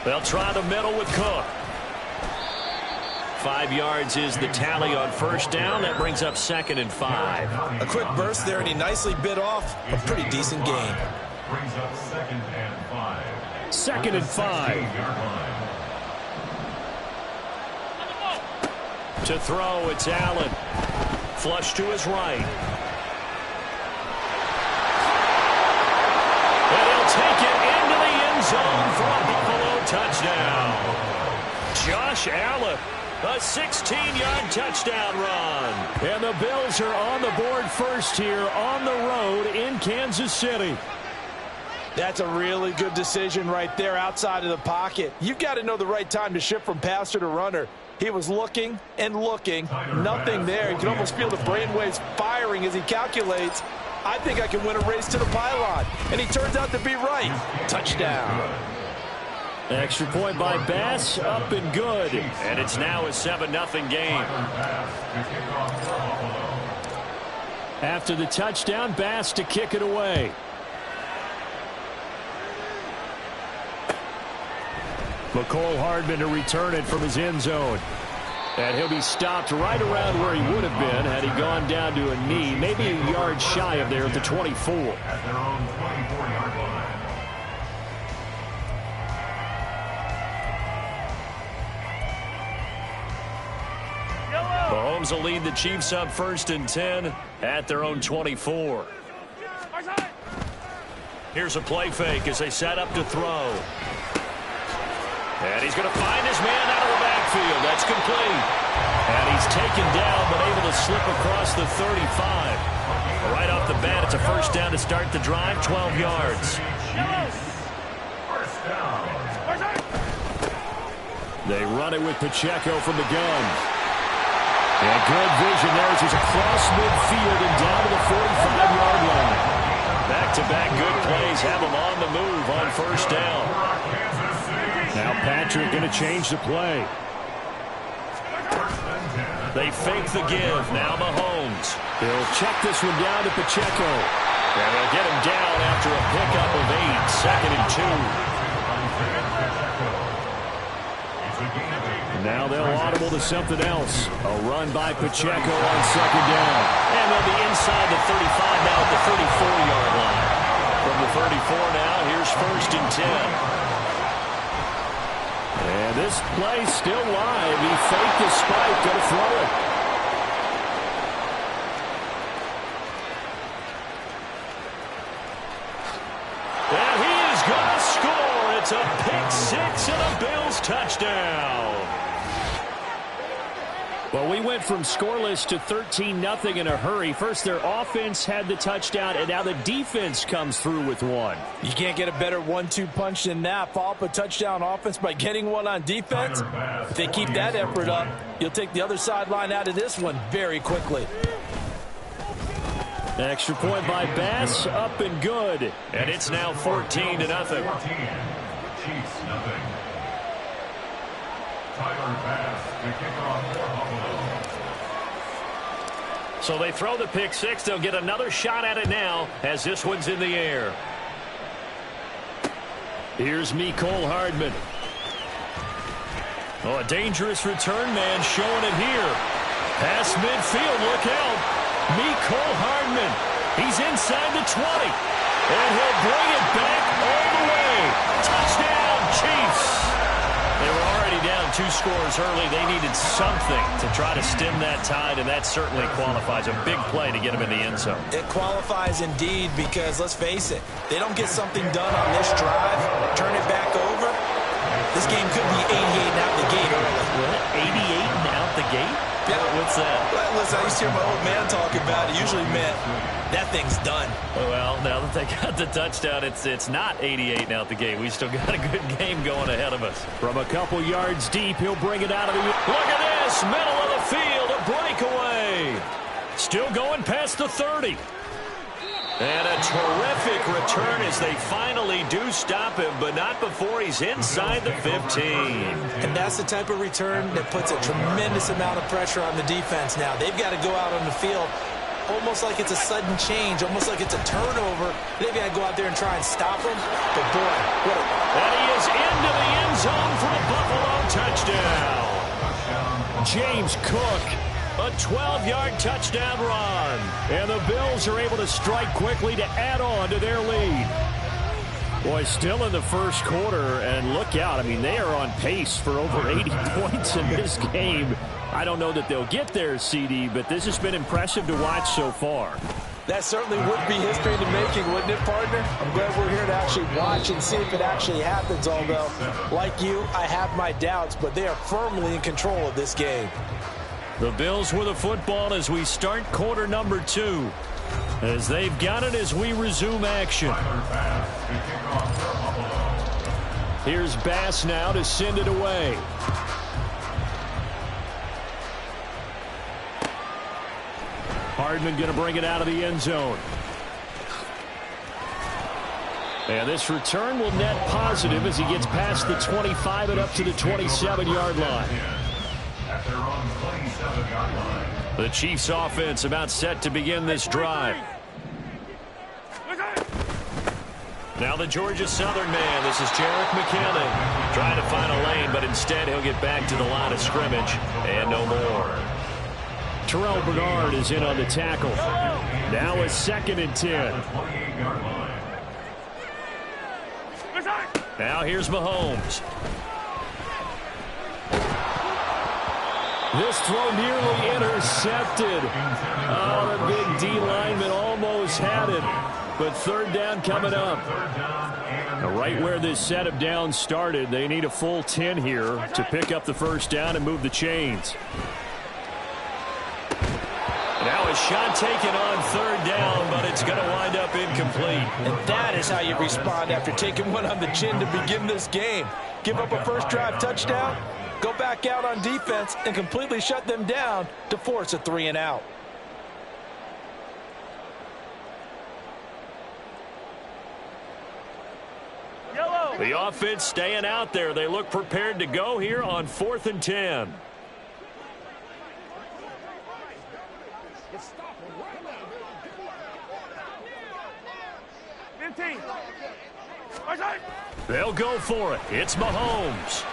They'll try the middle with Cook. 5 yards is the tally on first down. That brings up 2nd and 5. A quick burst there, and he nicely bit off a pretty decent gain. Brings up 2nd and 5. 2nd and 5. To throw, it's Allen. Flush to his right. And he'll take it into the end zone for a Buffalo touchdown. Josh Allen, a 16-yard touchdown run. And the Bills are on the board first here on the road in Kansas City. That's a really good decision right there outside of the pocket. You've got to know the right time to shift from passer to runner. He was looking and looking. Nothing there. You can almost feel the brainwaves firing as he calculates, I think I can win a race to the pylon. And he turns out to be right. Touchdown. Extra point by Bass, up and good. And it's now a 7-0 game. After the touchdown, Bass to kick it away. McCole Hardman to return it from his end zone. And he'll be stopped right around where he would have been had he gone down to a knee, maybe a yard shy of there at the 24. At their own 24-yard line. Mahomes will lead the Chiefs up 1st and 10 at their own 24. Here's a play fake as they set up to throw. And he's going to find his man out of the backfield. That's complete. And he's taken down but able to slip across the 35. Right off the bat, it's a first down to start the drive, 12 yards. First down. They run it with Pacheco from the gun. And good vision there as he's across midfield and down to the 45-yard line. Back-to-back good plays have him on the move on first down. Now Patrick going to change the play. They fake the give. Now Mahomes. He'll check this one down to Pacheco. And they'll get him down after a pickup of 8. 2nd and 2. Now they'll audible to something else. A run by Pacheco on 2nd down. And they'll be inside the 35 now at the 34-yard line. From the 34 now, here's 1st and 10. And this play still live. He faked the spike, going to throw it. And he is going to score. It's a pick six and a Bills touchdown. Well, we went from scoreless to 13-0 in a hurry. First, their offense had the touchdown, and now the defense comes through with one. You can't get a better 1-2 punch than that. Follow up a touchdown offense by getting one on defense. If they keep that effort up, you'll take the other sideline out of this one very quickly. Extra point by Bass, up and good. And it's now 14-0. 14. Chiefs, nothing. Tyler Bass, the kickoff for Buffalo. So they throw the pick six. They'll get another shot at it now as this one's in the air. Here's Mecole Hardman. Oh, a dangerous return man showing it here. Past midfield, look out. Mecole Hardman. He's inside the 20. And he'll bring it back all the way. Touchdown, Chiefs. They were already down 2 scores early. They needed something to try to stem that tide, and that certainly qualifies. A big play to get them in the end zone. It qualifies indeed because, let's face it, they don't get something done on this drive, turn it back over, this game could be 88 and out the gate early. What? 88 and out the gate? Yeah. What's that? Well, listen, I used to hear my old man talk about it. Usually meant that thing's done. Well, now that they got the touchdown, it's not 88 and out the gate. We still got a good game going ahead of us. From a couple yards deep, he'll bring it out of the... Look at this! Middle of the field, a breakaway! Still going past the 30. And a terrific return as they finally do stop him, but not before he's inside the 15. And that's the type of return that puts a tremendous amount of pressure on the defense now. They've got to go out on the field almost like it's a sudden change, almost like it's a turnover. Maybe I go out there and try and stop him. But boy, what a... And he is into the end zone for a Buffalo touchdown. James Cook, a 12-yard touchdown run. And the Bills are able to strike quickly to add on to their lead. Boy, still in the first quarter, and look out. I mean, they are on pace for over 80 points in this game. I don't know that they'll get there, CD, but this has been impressive to watch so far. That certainly would be history in the making, wouldn't it, partner? I'm glad we're here to actually watch and see if it actually happens, although, like you, I have my doubts, but they are firmly in control of this game. The Bills with the football as we start quarter number 2. As they've got it as we resume action. Here's Bass now to send it away. Hardman going to bring it out of the end zone. And this return will net positive as he gets past the 25 and up to the 27-yard line. At their own 27-yard line. The Chiefs offense about set to begin this drive. Now the Georgia Southern man. This is Jerick McKinnon trying to find a lane, but instead he'll get back to the line of scrimmage and no more. Terrell Bernard is in on the tackle. Now a 2nd and 10. Now here's Mahomes. This throw nearly intercepted. Oh, the big D lineman almost had it. But third down coming up. Now, right where this set of downs started, they need a full 10 here to pick up the first down and move the chains. Now a shot taken on third down, but it's going to wind up incomplete. And that is how you respond after taking one on the chin to begin this game. Give up a first drive touchdown, go back out on defense, and completely shut them down to force a 3 and out. The offense staying out there. They look prepared to go here on 4th and 10. They'll go for it. It's Mahomes.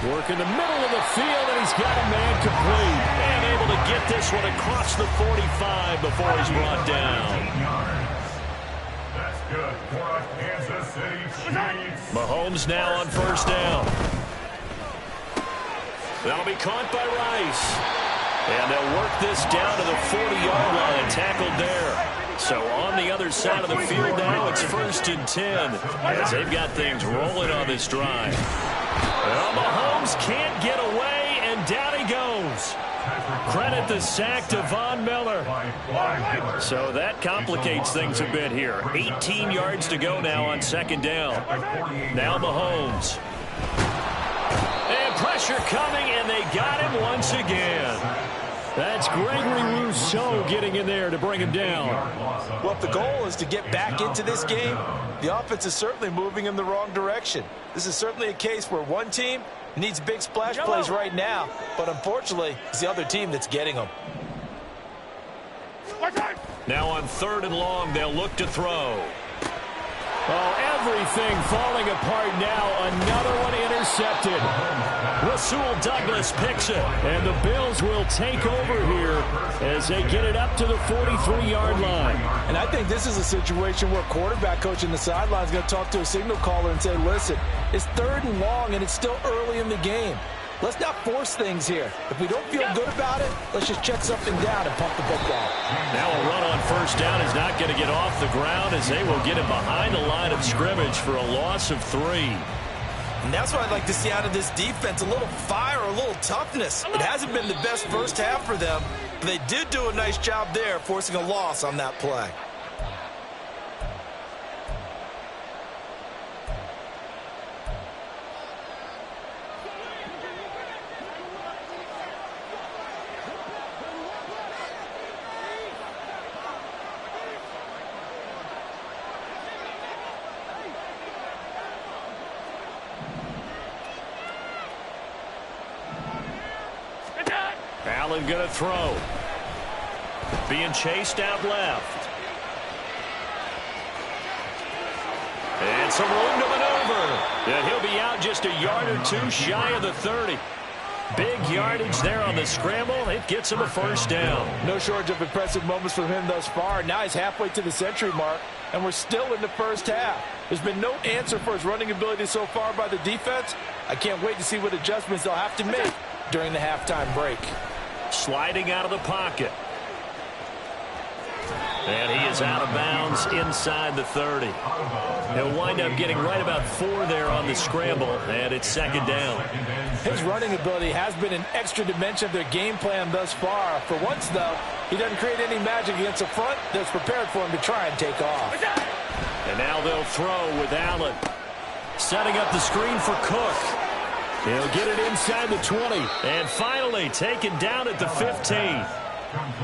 Work in the middle of the field, and he's got a man complete. And able to get this one across the 45 before he's brought down. That's good for a Kansas City Chiefs. Mahomes now on first down. That'll be caught by Rice. And they'll work this down to the 40-yard line, tackled there. So on the other side of the field now, it's 1st and 10 as they've got things rolling on this drive. Well, Mahomes can't get away, and down he goes. Credit the sack to Von Miller. So that complicates things a bit here. 18 yards to go now on 2nd down. Now Mahomes. And pressure coming, and they got him once again. That's Gregory Rousseau getting in there to bring him down. Well, if the goal is to get back into this game, the offense is certainly moving in the wrong direction. This is certainly a case where one team needs big splash plays right now, but unfortunately, it's the other team that's getting them. Now on 3rd and long, they'll look to throw. Oh, everything falling apart now. Another one intercepted. Rasul Douglas picks it. And the Bills will take over here as they get it up to the 43-yard line. And I think this is a situation where quarterback coach in the sideline is going to talk to a signal caller and say, listen, it's 3rd and long and it's still early in the game. Let's not force things here. If we don't feel good about it, let's just check something down and pump the football. Now a run on first down is not going to get off the ground as they will get it behind the line of scrimmage for a loss of 3. And that's what I'd like to see out of this defense, a little fire, a little toughness. It hasn't been the best first half for them, but they did do a nice job there forcing a loss on that play. Allen going to throw. being chased out left. And some room to maneuver. And he'll be out just a yard or two shy of the 30. Big yardage there on the scramble. It gets him a first down. No shortage of impressive moments from him thus far. Now he's halfway to the century mark, and we're still in the first half. There's been no answer for his running ability so far by the defense. I can't wait to see what adjustments they'll have to make during the halftime break. Sliding out of the pocket. And he is out of bounds inside the 30. He'll wind up getting right about 4 there on the scramble, and it's second down. His running ability has been an extra dimension of their game plan thus far. For once, though, he doesn't create any magic against a front that's prepared for him to try and take off. And now they'll throw with Allen. Setting up the screen for Cook. He'll get it inside the 20. And finally taken down at the 15.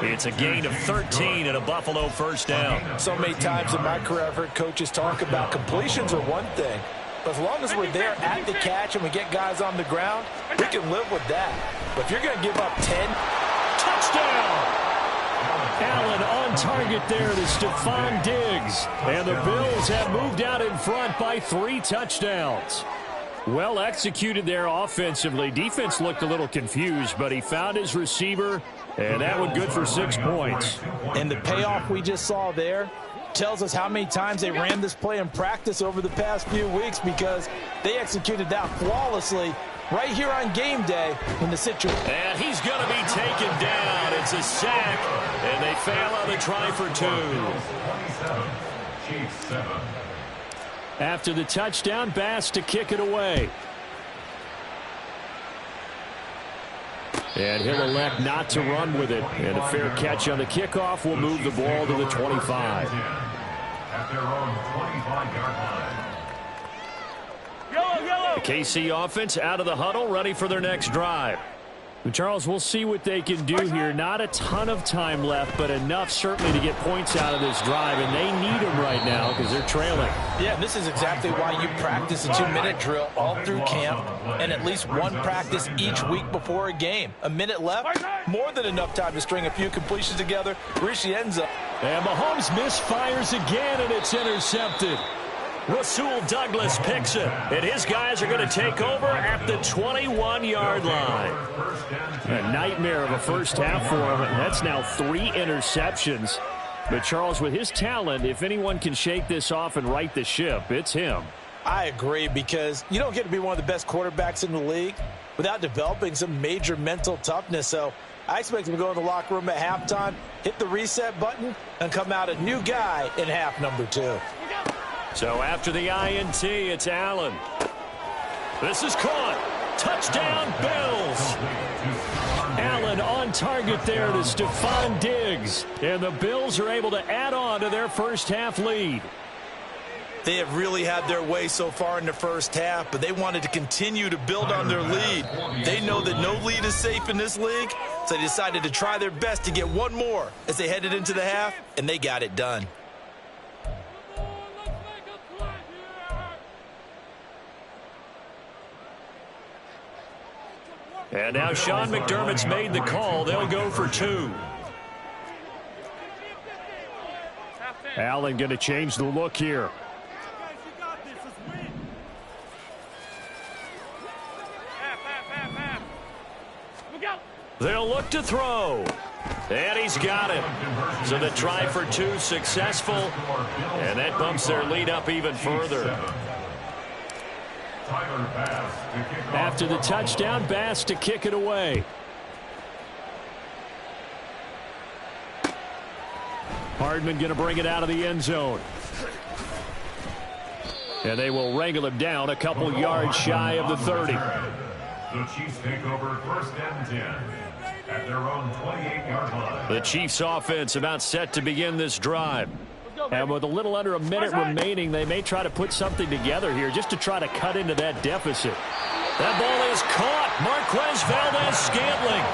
It's a gain of 13 and a Buffalo first down. So many times in my career I've heard coaches talk about completions are one thing. But as long as we're there at the catch and we get guys on the ground, we can live with that. But if you're going to give up 10, touchdown! Allen on target there to Stephon Diggs. And the Bills have moved out in front by 3 touchdowns. Well executed there offensively. Defense looked a little confused, but he found his receiver, and that one good for 6 points. And the payoff we just saw there tells us how many times they ran this play in practice over the past few weeks, because they executed that flawlessly right here on game day when the situation. And he's going to be taken down. It's a sack, and they fail on the try for 2. After the touchdown, Bass to kick it away. And he'll elect not to run with it. And a fair catch on the kickoff will move the ball to the 25. At their own 25-yard line. The KC offense out of the huddle, ready for their next drive. Charles, we'll see what they can do here. Not a ton of time left, but enough certainly to get points out of this drive, and they need them right now because they're trailing. Yeah, this is exactly why you practice a 2-minute drill all through camp and at least one practice each week before a game. A minute left, more than enough time to string a few completions together, reach the end zone. And Mahomes misfires again, and it's intercepted. Rasul Douglas picks it, and his guys are going to take over at the 21-yard line. A nightmare of a first half for him, and that's now 3 interceptions. But Charles, with his talent, if anyone can shake this off and right the ship, it's him. I agree, because you don't get to be one of the best quarterbacks in the league without developing some major mental toughness. So I expect him to go in the locker room at halftime, hit the reset button, and come out a new guy in half number 2. So after the INT, it's Allen. This is caught. Touchdown, Bills. Allen on target there to Stephon Diggs. And the Bills are able to add on to their first half lead. They have really had their way so far in the first half, but they wanted to continue to build on their lead. They know that no lead is safe in this league, so they decided to try their best to get one more as they headed into the half, and they got it done. And now Sean McDermott's made the call. They'll go for 2. Allen going to change the look here. They'll look to throw. And he's got it. So the try for 2 successful. And that bumps their lead up even further. After the touchdown, Bass to kick it away. Hardman going to bring it out of the end zone. And they will wrangle him down a couple yards shy of the 30. The Chiefs take over 1st and 10 at their own 28-yard line. The Chiefs offense about set to begin this drive. And with a little under a minute remaining, they may try to put something together here just to try to cut into that deficit. That ball is caught. Marquez Valdes-Scantling.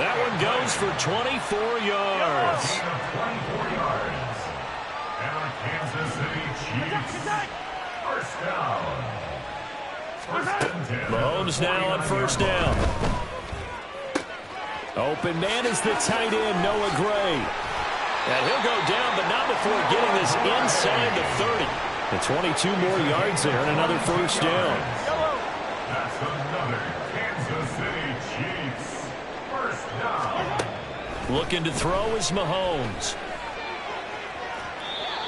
That one goes for 24 yards. 24 yards. And the Kansas City Chiefs. First down. 1st and 10. Mahomes now on 1st down. Open man is the tight end, Noah Gray. And he'll go down, but not before getting this inside the 30. And 22 more yards there and another first down. That's another Kansas City Chiefs first down. Looking to throw is Mahomes.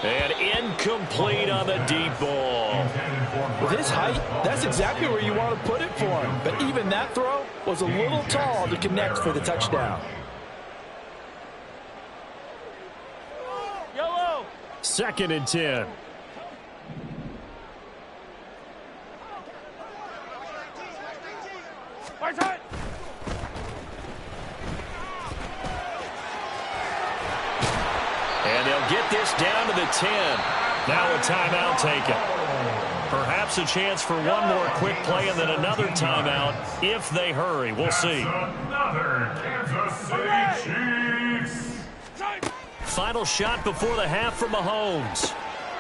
And incomplete on the deep ball. With his height, that's exactly where you want to put it for him. But even that throw was a little tall to connect for the touchdown. 2nd and 10. And they'll get this down to the 10. Now a timeout taken. Perhaps a chance for one more quick play and then another timeout if they hurry. We'll see. Another Kansas City Chiefs. Final shot before the half from Mahomes.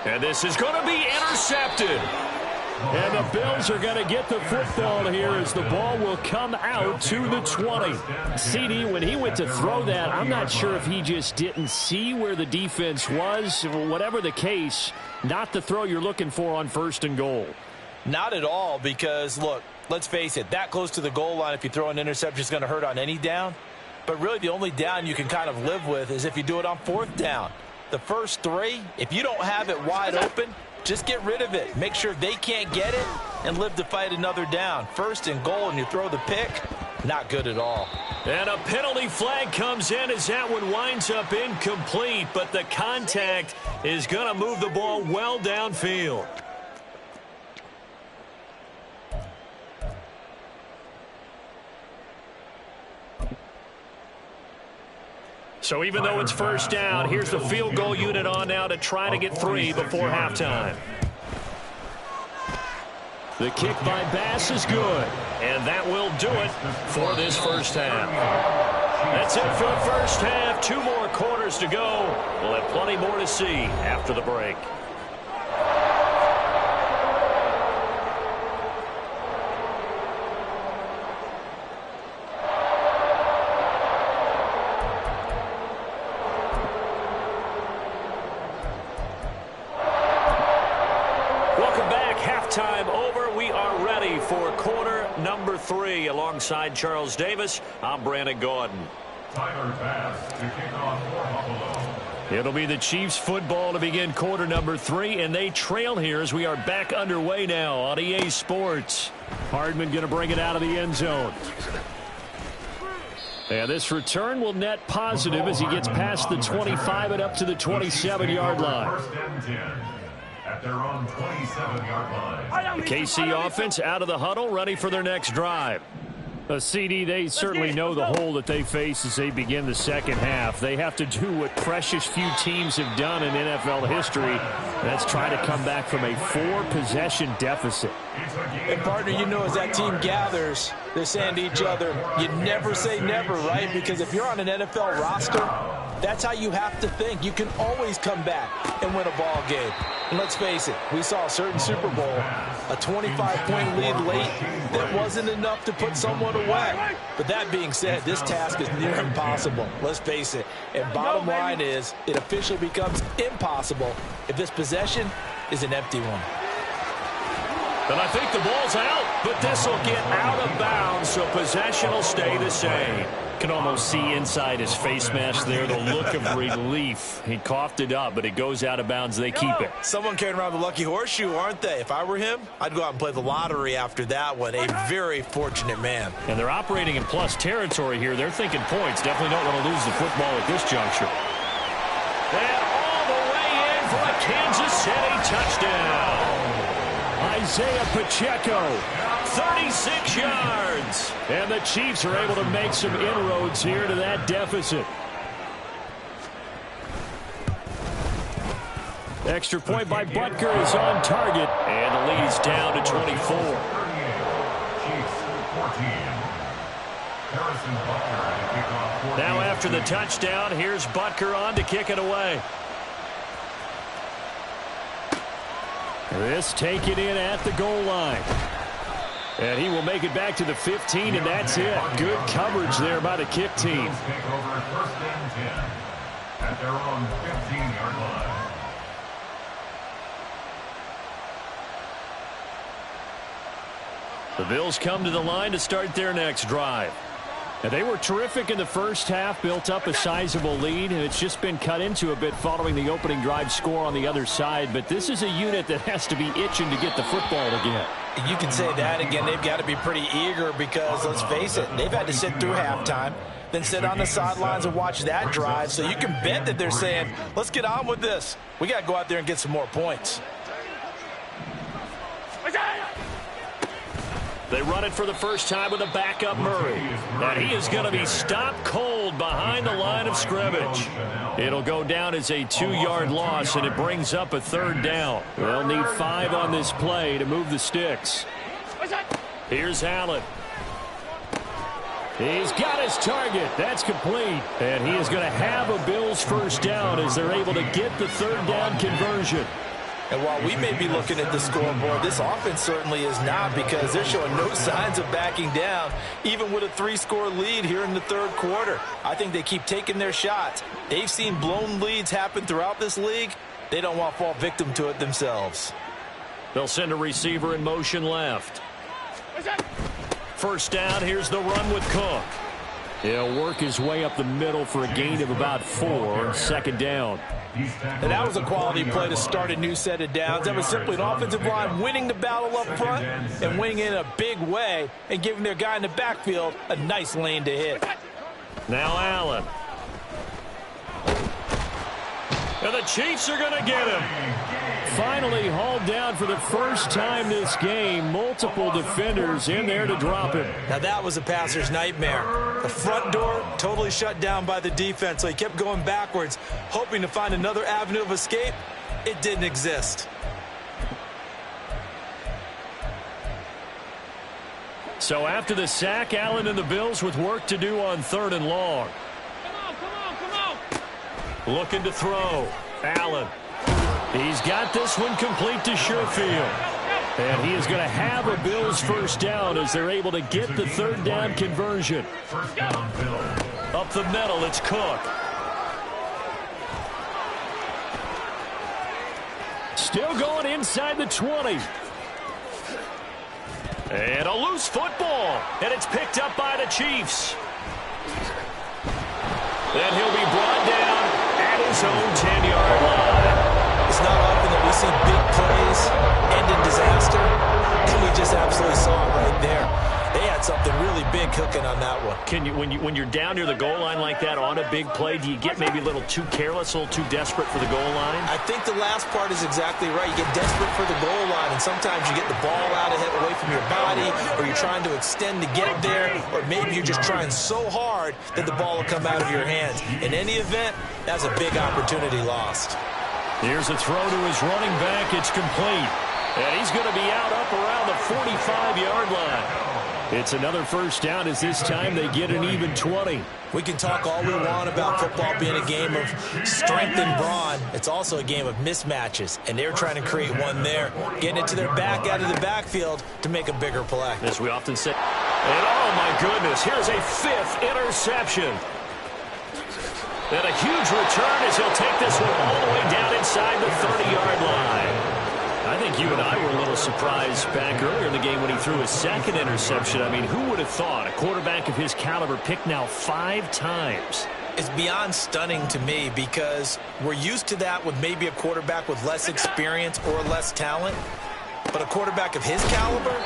And this is going to be intercepted. And the Bills are going to get the football here as the ball will come out to the 20. CD, when he went to throw that, I'm not sure if he just didn't see where the defense was. Whatever the case, not the throw you're looking for on 1st and goal. Not at all, because, look, let's face it, that close to the goal line, if you throw an interception, is going to hurt on any down. But really the only down you can kind of live with is if you do it on 4th down. The first 3, if you don't have it wide open, just get rid of it. Make sure they can't get it and live to fight another down. 1st and goal and you throw the pick, not good at all. And a penalty flag comes in as that one winds up incomplete, but the contact is going to move the ball well downfield. So even though it's first down, here's the field goal unit on now to try to get 3 before halftime. The kick by Bass is good, and that will do it for this first half. That's it for the first half. 2 more quarters to go. We'll have plenty more to see after the break. Time over. We are ready for quarter number 3. Alongside Charles Davis, I'm Brandon Gaudin. Tyler Bass to kick off for Buffalo. It'll be the Chiefs football to begin quarter number 3, and they trail here as we are back underway now on EA Sports. Hardman going to bring it out of the end zone. And this return will net positive as he gets past the 25 and up to the 27-yard line. First and 10. At their own 27-yard line. The KC offense out of the huddle, ready for their next drive. CD, they certainly know the hole that they face as they begin the second half. They have to do what precious few teams have done in NFL history. That's try to come back from a 4-possession deficit. And, partner, you know, as that team gathers, they're saying to each other, you never say never, right? Because if you're on an NFL roster, that's how you have to think. You can always come back and win a ball game. And let's face it, we saw a certain Super Bowl, a 25-point lead late that wasn't enough to put someone away. But that being said, this task is near impossible. Let's face it. And bottom line is, it officially becomes impossible if this possession is an empty one. And I think the ball's out, but this will get out of bounds, so possession will stay the same. Can almost see inside his face mask there the look of relief. He coughed it up, but it goes out of bounds. They keep it. Someone carrying around the lucky horseshoe, aren't they? If I were him, I'd go out and play the lottery after that one. A very fortunate man. And they're operating in plus territory here. They're thinking points. Definitely don't want to lose the football at this juncture. And all the way in for a Kansas City touchdown. Isaiah Pacheco, 36 yards. And the Chiefs are able to make some inroads here to that deficit. Extra point by Butker is on target. And the lead is down to 24. Chiefs 14. Harrison Butker to kick off 14. Now after the touchdown, here's Butker on to kick it away. This taken in at the goal line. And he will make it back to the 15, and that's it. Good coverage there by the kick team. Take over first and 10 at their own 15-yard line. The Bills come to the line to start their next drive. Now, they were terrific in the first half, built up a sizable lead, and it's just been cut into a bit following the opening drive score on the other side. But this is a unit that has to be itching to get the football again. You can say that again. They've got to be pretty eager because, let's face it, they've had to sit through halftime, then sit on the sidelines and watch that drive. So you can bet that they're saying, let's get on with this. We got to go out there and get some more points. They run it for the first time with a backup Murray. And he is going to be stopped cold behind the line of scrimmage. It'll go down as a 2-yard loss, and it brings up a third down. They'll need 5 on this play to move the sticks. Here's Allen. He's got his target. That's complete. And he is going to have a Bills first down as they're able to get the third down conversion. And while we may be looking at the scoreboard, this offense certainly is not, because they're showing no signs of backing down, even with a 3-score lead here in the third quarter. I think they keep taking their shots. They've seen blown leads happen throughout this league. They don't want to fall victim to it themselves. They'll send a receiver in motion left. First down, here's the run with Cook. He'll work his way up the middle for a gain of about 4, second down. And that was a quality play to start a new set of downs. That was simply an offensive line winning the battle up front and winning in a big way and giving their guy in the backfield a nice lane to hit. Now Allen. And the Chiefs are going to get him. Finally hauled down for the first time this game. Multiple defenders in there to drop him. Now that was a passer's nightmare. The front door totally shut down by the defense, so he kept going backwards, hoping to find another avenue of escape. It didn't exist. So after the sack, Allen and the Bills with work to do on 3rd and long. Looking to throw. Allen. He's got this one complete to Sherfield. And he is going to have a Bills first down as they're able to get the third down conversion. First down, Bills. Up the middle, it's Cook. Still going inside the 20. And a loose football. And it's picked up by the Chiefs. Then he'll be brought down at his own 10-yard line. It's not often that we see big plays end in disaster, and we just absolutely saw it right there. They had something really big cooking on that one. Can you, when you're down near the goal line like that on a big play, do you get maybe a little too careless, a little too desperate for the goal line? I think the last part is exactly right. You get desperate for the goal line, and sometimes you get the ball out ahead away from your body, or you're trying to extend to get there, or maybe you're just trying so hard that the ball will come out of your hands. In any event, that's a big opportunity lost. Here's a throw to his running back. It's complete. And he's going to be out up around the 45-yard line. It's another first down as this time they get an even 20. We can talk all we want about football being a game of strength and brawn. It's also a game of mismatches, and they're trying to create one there, getting it to their back out of the backfield to make a bigger play. As we often say. And oh, my goodness, here's a 5th interception. And a huge return as he'll take this one all the way down inside the 30-yard line. I think you and I were a little surprised back earlier in the game when he threw his 2nd interception. I mean, who would have thought a quarterback of his caliber picked now 5 times? It's beyond stunning to me because we're used to that with maybe a quarterback with less experience or less talent. But a quarterback of his caliber,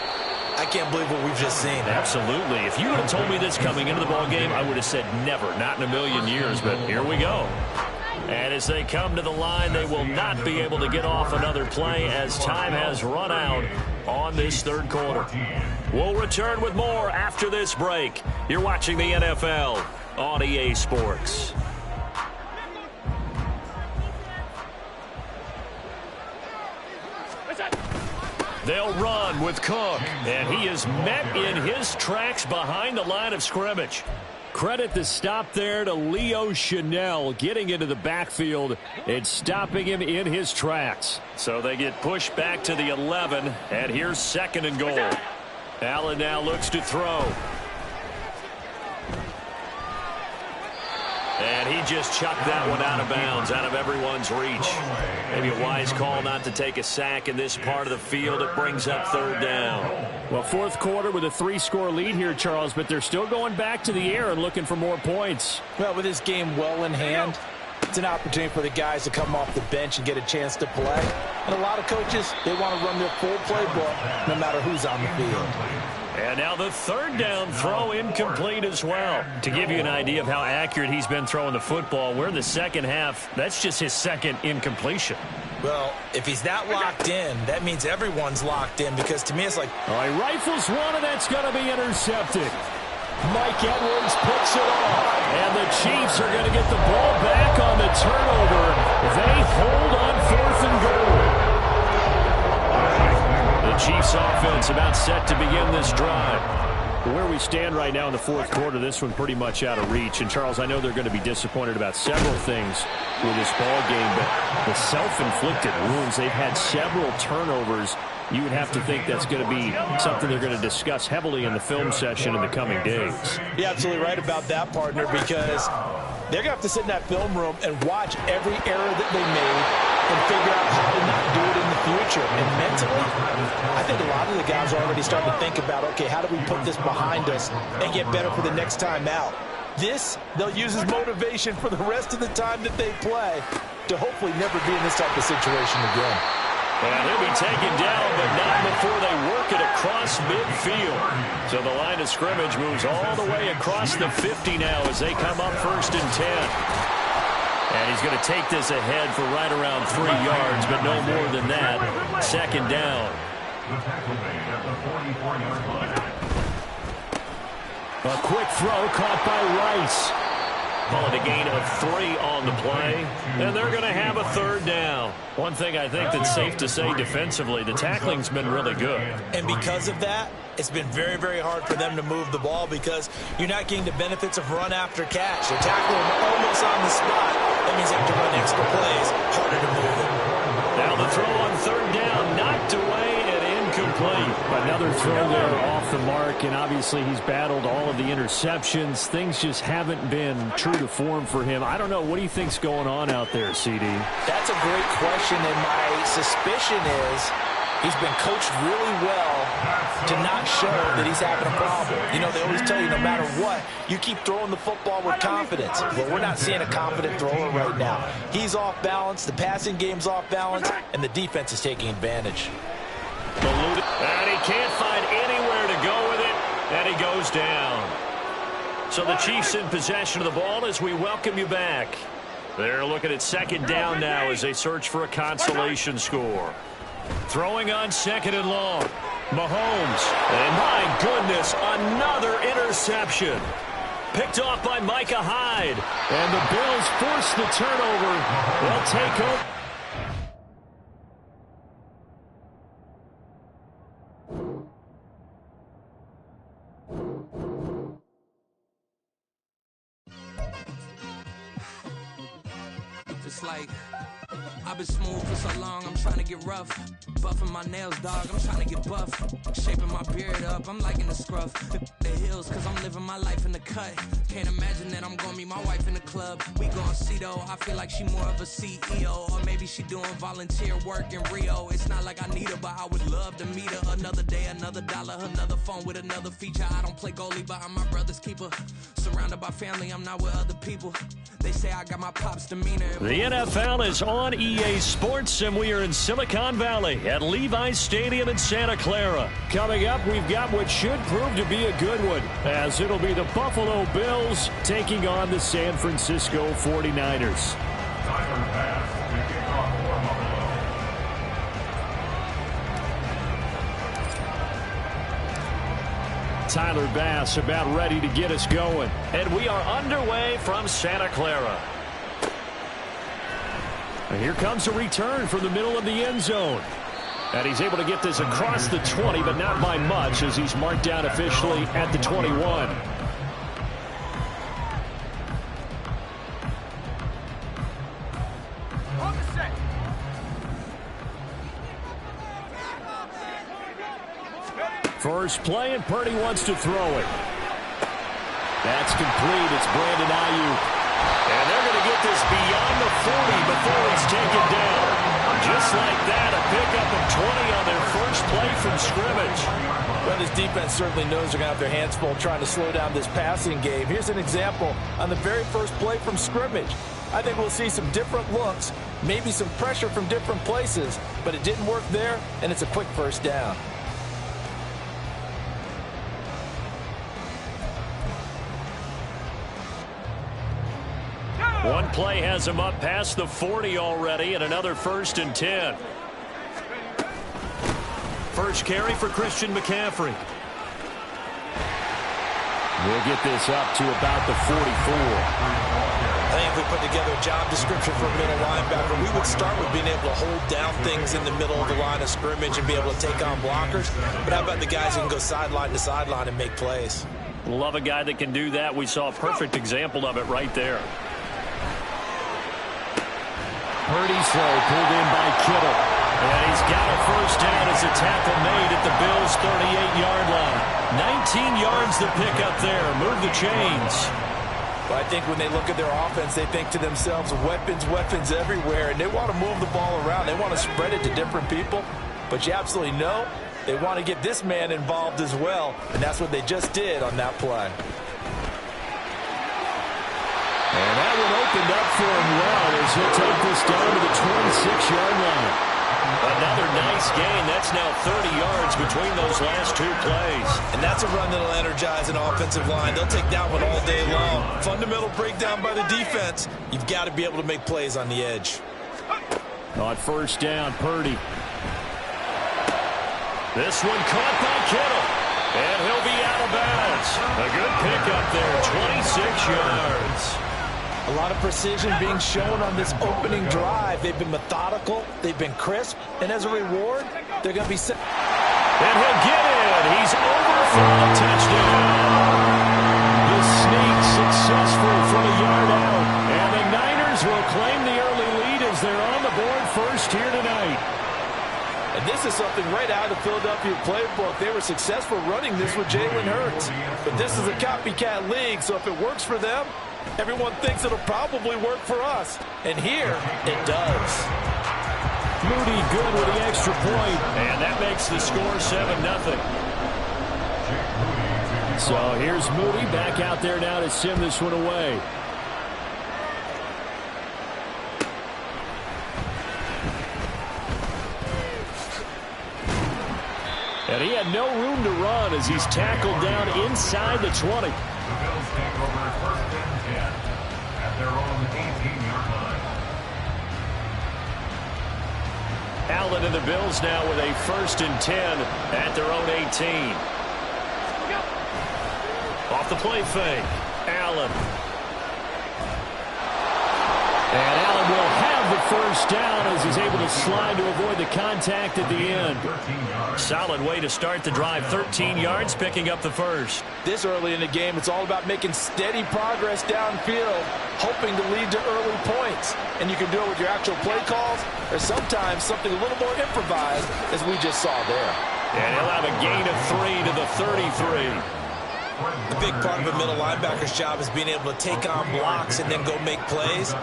I can't believe what we've just seen. Absolutely. If you would have told me this coming into the ballgame, I would have said never, not in a million years. But here we go. And as they come to the line, they will not be able to get off another play as time has run out on this third quarter. We'll return with more after this break. You're watching the NFL on EA Sports. They'll run with Cook, and he is met in his tracks behind the line of scrimmage. Credit the stop there to Leo Chanel getting into the backfield and stopping him in his tracks. So they get pushed back to the 11, and here's 2nd and goal. Allen now looks to throw. And he just chucked that one out of bounds, out of everyone's reach. Maybe a wise call not to take a sack in this part of the field. It brings up third down. Well, fourth quarter with a 3-score lead here, Charles, but they're still going back to the air and looking for more points. Well, with this game well in hand, it's an opportunity for the guys to come off the bench and get a chance to play. And a lot of coaches, they want to run their full playbook no matter who's on the field. And now the third down throw incomplete as well. To give you an idea of how accurate he's been throwing the football, we're in the second half. That's just his second incompletion. Well, if he's that locked in, that means everyone's locked in, because to me it's like... All right, rifles one, and that's going to be intercepted. Mike Edwards picks it off. And the Chiefs are going to get the ball back on the turnover. They hold on 4th and goal. The Chiefs offense about set to begin this drive. Where we stand right now in the fourth quarter, this one pretty much out of reach. And, Charles, I know they're going to be disappointed about several things with this ball game, but the self-inflicted wounds, they've had several turnovers. You would have to think that's going to be something they're going to discuss heavily in the film session in the coming days. You're absolutely right about that, partner, because they're going to have to sit in that film room and watch every error that they made and figure out how to not do it in the future. And mentally, I think a lot of the guys are already starting to think about, okay, how do we put this behind us and get better for the next time out? This, they'll use as motivation for the rest of the time that they play to hopefully never be in this type of situation again. And he'll be taken down, but not before they work it across midfield. So the line of scrimmage moves all the way across the 50 now as they come up 1st and 10. And he's going to take this ahead for right around 3 yards, but no more than that. 2nd down. A quick throw caught by Rice. Call it a gain of 3 on the play, and they're going to have a 3rd down. One thing I think that's safe to say defensively, the tackling's been really good. And because of that, it's been very, very hard for them to move the ball because you're not getting the benefits of run after catch. They're tackling almost on the spot. That means they have to run extra plays, harder to move it. Now the throw on 3rd down, knocked away and incomplete. Another throw there off the mark, and obviously he's battled all of the interceptions. Things just haven't been true to form for him. I don't know. What do you think's going on out there, CD? That's a great question, and my suspicion is he's been coached really well to not show that he's having a problem. You know, they always tell you no matter what, you keep throwing the football with confidence. Well, we're not seeing a confident thrower right now. He's off balance, the passing game's off balance, and the defense is taking advantage. And he can't find anywhere to go with it, and he goes down. So the Chiefs in possession of the ball as we welcome you back. They're looking at 2nd down now as they search for a consolation score. Throwing on 2nd and long. Mahomes. And my goodness, another interception. Picked off by Micah Hyde. And the Bills force the turnover. They'll take over. It's like I've been smooth for so long, I'm trying to get rough. Buffing my nails, dog, I'm trying to get buff. Shaping my beard up, I'm liking the scruff. The hills, cause I'm living my life in the cut. Can't imagine that I'm gonna meet my wife in the club. We gon' see though, I feel like she more of a CEO. Or maybe she doing volunteer work in Rio. It's not like I need her, but I would love to meet her. Another day, another dollar, another phone with another feature. I don't play goalie, but I'm my brother's keeper. Surrounded by family, I'm not with other people. They say I got my pop's demeanor. The NFL is on EA Sports, and we are in Silicon Valley at Levi's Stadium in Santa Clara. Coming up, we've got what should prove to be a good one, as it'll be the Buffalo Bills taking on the San Francisco 49ers. Tyler Bass about ready to get us going. And we are underway from Santa Clara. And here comes a return from the middle of the end zone. And he's able to get this across the 20, but not by much, as he's marked down officially at the 21. First play, and Purdy wants to throw it. That's complete. It's Brandon Ayuk. And they're going to get this beyond the 40 before it's taken down. Just like that, a pickup of 20 on their first play from scrimmage. Well, this defense certainly knows they're going to have their hands full trying to slow down this passing game. Here's an example on the very first play from scrimmage. I think we'll see some different looks, maybe some pressure from different places, but it didn't work there, and it's a quick first down. One play has him up past the 40 already, and another 1st and 10. First carry for Christian McCaffrey. We'll get this up to about the 44. I think if we put together a job description for a middle linebacker, we would start with being able to hold down things in the middle of the line of scrimmage and be able to take on blockers. But how about the guys who can go sideline to sideline and make plays? Love a guy that can do that. We saw a perfect example of it right there. Purdy's throw pulled in by Kittle. And he's got a first down as a tackle made at the Bills' 38-yard line. 19 yards to pick up there. Move the chains. But I think when they look at their offense, they think to themselves, weapons, weapons everywhere, and they want to move the ball around. They want to spread it to different people. But you absolutely know they want to get this man involved as well, and that's what they just did on that play. And that one opened up for him well as he'll take this down to the 26-yard line. Another nice gain. That's now 30 yards between those last two plays. And that's a run that'll energize an offensive line. They'll take that one all day long. Fundamental breakdown by the defense. You've got to be able to make plays on the edge. On first down, Purdy. This one caught by Kittle. And he'll be out of bounds. A good pickup there, 26 yards. A lot of precision being shown on this opening drive. They've been methodical. They've been crisp. And as a reward, they're going to be set. And he'll get it. He's over for a touchdown. The sneak successful from a yard out. And the Niners will claim the early lead as they're on the board first here tonight. And this is something right out of the Philadelphia playbook. They were successful running this with Jalen Hurts. But this is a copycat league, so if it works for them, everyone thinks it'll probably work for us. And here, it does. Moody good with the extra point. And that makes the score 7-0. So here's Moody back out there now to send this one away. And he had no room to run as he's tackled down inside the 20. The Bills take over 1st and 10 at their own 18-yard line. Allen and the Bills now with a 1st and 10 at their own 18. Off the play fake. Allen. And Allen will have the first down as he's able to slide to avoid the contact at the end. Solid way to start the drive. 13 yards, picking up the first. This early in the game, it's all about making steady progress downfield, hoping to lead to early points. And you can do it with your actual play calls, or sometimes something a little more improvised, as we just saw there. And he'll have a gain of 3 to the 33. The big part of a middle linebacker's job is being able to take on blocks and then go make plays.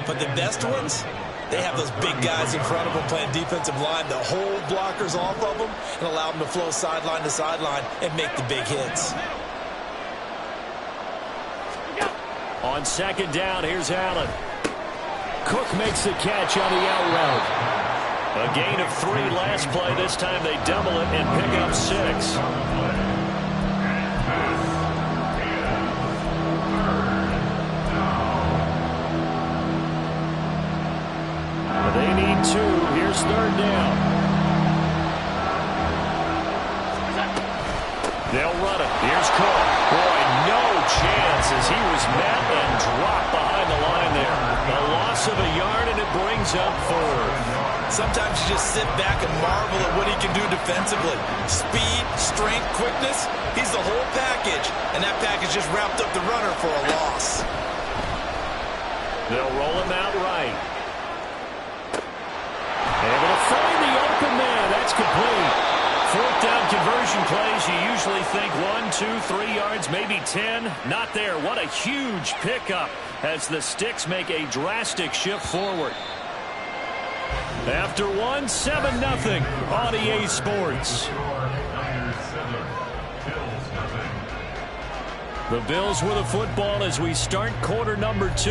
But the best ones, they have those big guys in front of them playing defensive line that hold blockers off of them and allow them to flow sideline to sideline and make the big hits. On 2nd down, here's Allen. Cook makes the catch on the out route. A gain of 3 last play. This time they double it and pick up 6. They need 2. Here's 3rd down. They'll run it. Here's Cook. Boy, no chance as he was met and dropped behind the line there. A loss of a yard, and it brings up 4th. Sometimes you just sit back and marvel at what he can do defensively. Speed, strength, quickness, he's the whole package. And that package just wrapped up the runner for a loss. They'll roll him out right. Able to find the open man. That's complete. 4th down conversion Passing plays, you usually think 1, 2, 3 yards, maybe 10. Not there. What a huge pickup as the Sticks make a drastic shift forward. After 1, 7-0 on EA Sports. The Bills with the football as we start quarter number 2.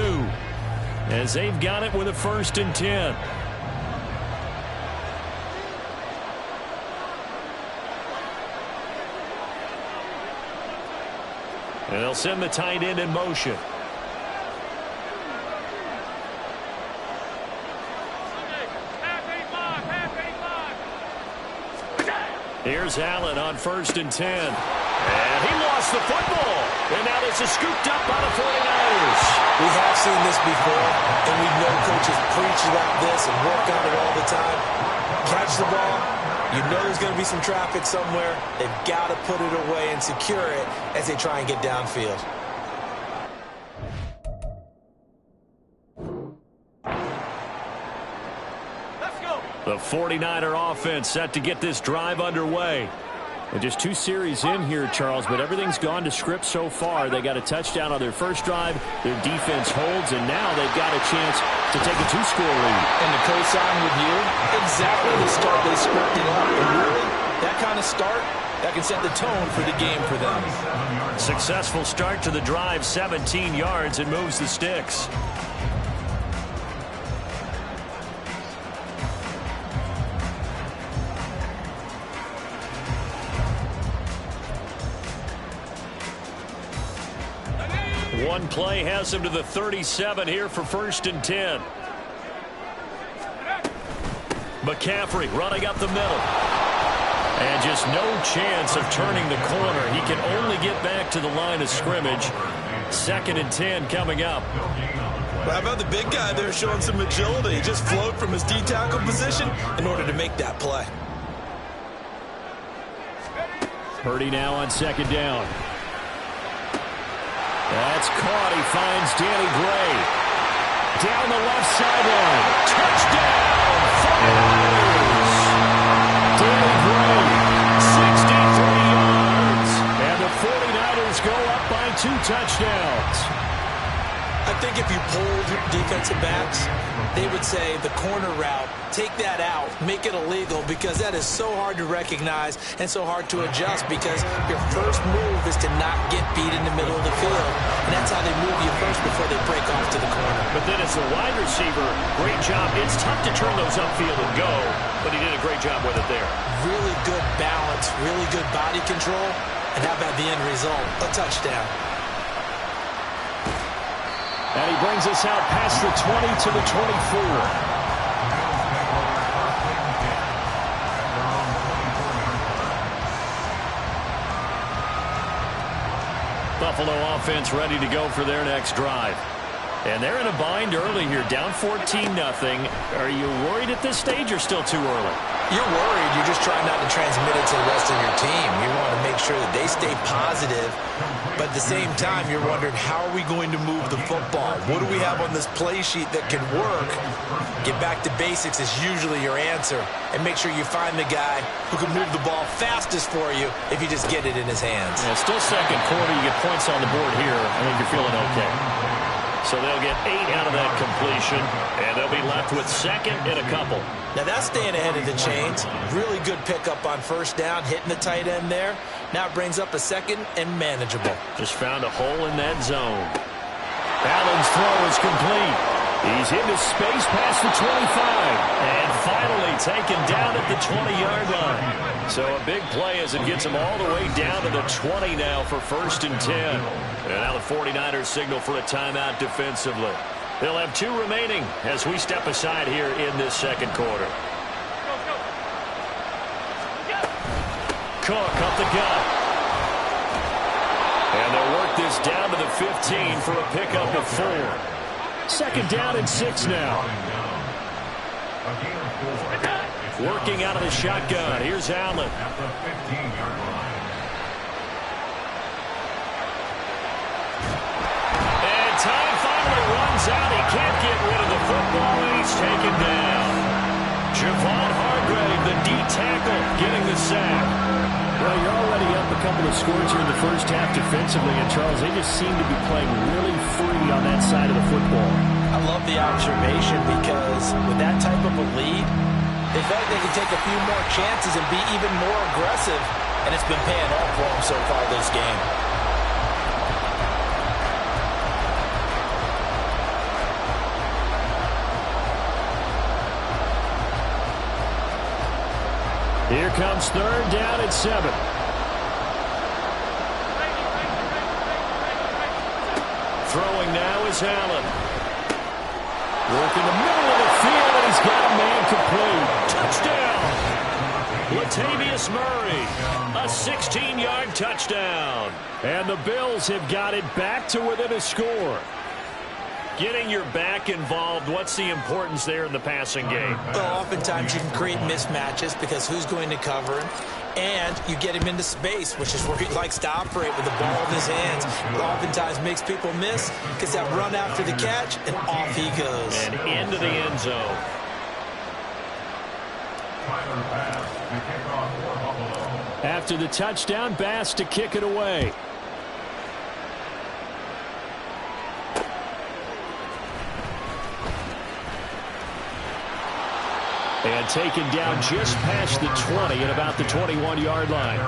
As they've got it with a 1st and 10. And they'll send the tight end in motion. Here's Allen on 1st and 10. And he lost the football. And now this is scooped up by the 49ers. We have seen this before, and we know coaches preach about this and work on it all the time. Catch the ball. You know there's going to be some traffic somewhere. They've got to put it away and secure it as they try and get downfield. The 49er offense set to get this drive underway. And just 2 series in here, Charles, but everything's gone to script so far. They got a touchdown on their first drive. Their defense holds, and now they've got a chance to take a 2-score lead. And to co-sign with you, exactly the start they scripted up. And really, that kind of start, that can set the tone for the game for them. Successful start to the drive, 17 yards, and moves the Sticks. One play has him to the 37 here for 1st and 10. McCaffrey running up the middle. And just no chance of turning the corner. He can only get back to the line of scrimmage. 2nd and 10 coming up. Well, how about the big guy there showing some agility? He just flowed from his D-tackle position in order to make that play. Purdy now on 2nd down. That's caught. He finds Danny Gray. Down the left sideline. Touchdown! 49ers! Danny Gray, 63 yards. And the 49ers go up by 2 touchdowns. I think if you polled defensive backs, they would say the corner route, take that out, make it illegal, because that is so hard to recognize and so hard to adjust, because your first move is to not get beat in the middle of the field. And that's how they move you first before they break off to the corner. But then as a wide receiver, great job. It's tough to turn those upfield and go, but he did a great job with it there. Really good balance, really good body control. And how about the end result? A touchdown. And he brings us out past the 20 to the 24. Buffalo offense ready to go for their next drive. And they're in a bind early here, down 14-0. Are you worried at this stage or still too early? You're worried. You're just trying not to transmit it to the rest of your team. You want to make sure that they stay positive. But at the same time, you're wondering, how are we going to move the football? What do we have on this play sheet that can work? Get back to basics is usually your answer. And make sure you find the guy who can move the ball fastest for you if you just get it in his hands. Yeah, still second quarter. You get points on the board here. I think you're feeling okay. So they'll get 8 out of that completion, and they'll be left with 2nd and a couple. Now that's staying ahead of the chains. Really good pickup on 1st down, hitting the tight end there. Now it brings up a 2nd and manageable. Just found a hole in that zone. Allen's throw is complete. He's into space past the 25, and finally taken down at the 20-yard line. So a big play as it gets him all the way down to the 20 now for 1st and 10. And now the 49ers signal for a timeout defensively. They'll have 2 remaining as we step aside here in this 2nd quarter. Cook up the gut. And they'll work this down to the 15 for a pickup of 4. 2nd down and 6 now. Working out of the shotgun. Here's Allen. And time finally runs out. He can't get rid of the football, and he's taken down. Javon Hargrave, the D tackle, getting the sack. Well, you're couple of scores here in the first half defensively, and Charles, they just seem to be playing really free on that side of the football. I love the observation because with that type of a lead, they feel like they can take a few more chances and be even more aggressive, and it's been paying off for them so far this game. Here comes third down at 7. Throwing now is Allen. Work in the middle of the field, and he's got a man complete. Touchdown! Latavius Murray, a 16-yard touchdown. And the Bills have got it back to within a score. Getting your back involved, what's the importance there in the passing game? Well, oftentimes you can create mismatches because who's going to cover him, and you get him into space, which is where he likes to operate with the ball in his hands. It oftentimes makes people miss because that run after the catch, and off he goes. And into the end zone. After the touchdown, Bass to kick it away. And taken down just past the 20 at about the 21-yard line.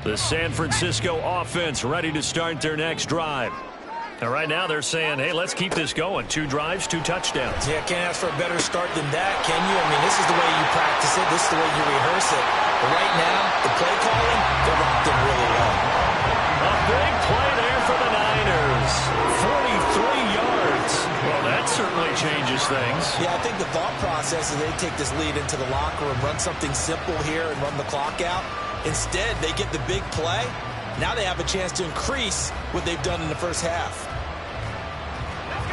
The San Francisco offense ready to start their next drive. And right now they're saying, hey, let's keep this going. 2 drives, 2 touchdowns. Yeah, can't ask for a better start than that, can you? I mean, this is the way you practice it. This is the way you rehearse it. But right now, the play calling, they're locked in really well. A big play there for the Niners. 43 yards. Well, that certainly changes things. Yeah, I think the thought process is they take this lead into the locker room, run something simple here and run the clock out. Instead, they get the big play. Now they have a chance to increase what they've done in the first half.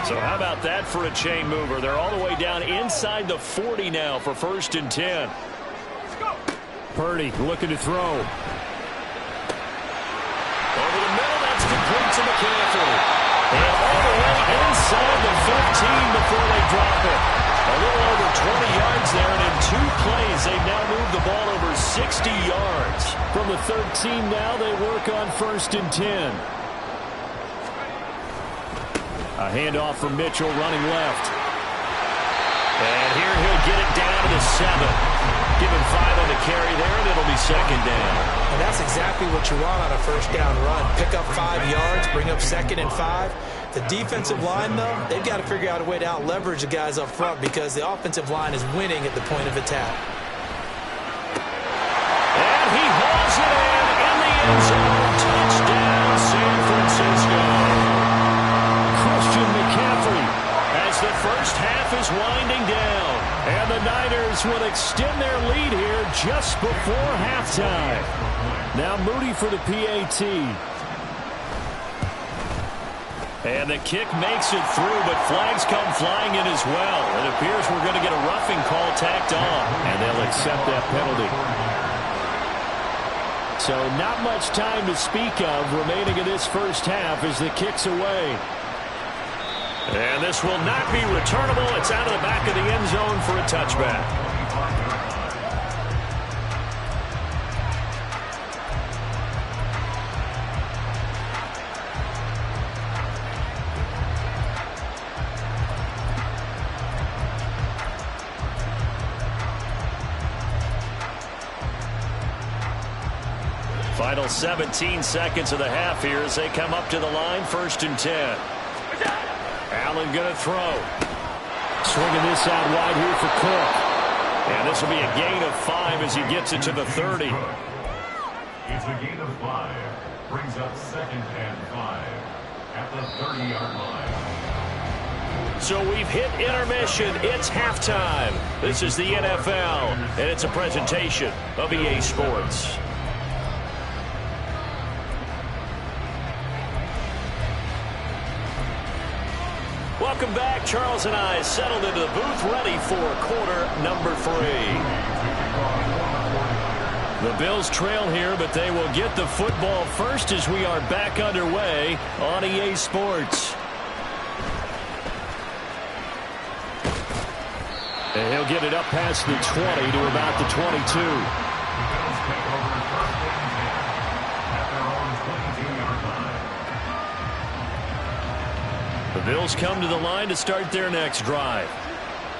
So how about that for a chain mover? They're all the way down inside the 40 now for 1st and 10. Purdy looking to throw. Over the middle, that's complete to McCaffrey. And all the way inside the 15 before they drop it. A little over 20 yards there, and in 2 plays, they've now moved the ball over 60 yards. From the 13 now, they work on 1st and 10. A handoff from Mitchell running left. And here he'll get it down to the 7. Give him 5 on the carry there, and it'll be 2nd down. And that's exactly what you want on a 1st down run. Pick up 5 yards, bring up 2nd and 5. The defensive line, though, they've got to figure out a way to out-leverage the guys up front because the offensive line is winning at the point of attack. And he hauls it in the end zone. Touchdown, San Francisco. Christian McCaffrey as the first half is winding down. And the Niners will extend their lead here just before halftime. Now Moody for the PAT. And the kick makes it through, but flags come flying in as well. It appears we're going to get a roughing call tacked on, and they'll accept that penalty. So not much time to speak of remaining in this first half as the kick's away. And this will not be returnable. It's out of the back of the end zone for a touchback. Final 17 seconds of the half here as they come up to the line, 1st and 10. Allen going to throw. Swinging this out wide here for Cook. And this will be a gain of 5 as he gets it to the 30. It's a gain of 5. Brings up 2nd and 5 at the 30-yard line. So we've hit intermission. It's halftime. This is the NFL, and it's a presentation of EA Sports. Welcome back. Charles and I settled into the booth ready for quarter number 3. The Bills trail here, but they will get the football first as we are back underway on EA Sports. And he'll get it up past the 20 to about the 22. The Bills come to the line to start their next drive.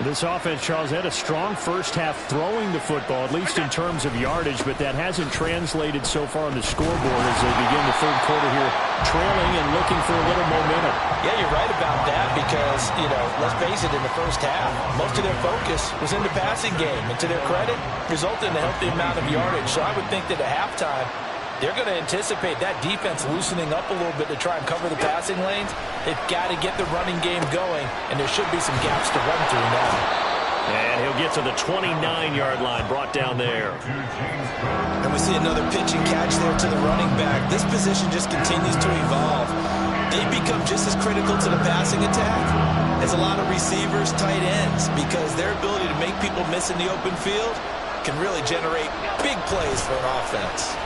This offense, Charles, had a strong first half throwing the football, at least in terms of yardage, but that hasn't translated so far on the scoreboard as they begin the third quarter here, trailing and looking for a little momentum. Yeah, you're right about that because, let's face it, in the first half, most of their focus was in the passing game. And to their credit, resulted in a healthy amount of yardage. So I would think that at halftime, they're going to anticipate that defense loosening up a little bit to try and cover the passing lanes. They've got to get the running game going, and there should be some gaps to run through now. And he'll get to the 29-yard line, brought down there. And we see another pitch and catch there to the running back. This position just continues to evolve. They become just as critical to the passing attack as a lot of receivers, tight ends, because their ability to make people miss in the open field can really generate big plays for an offense.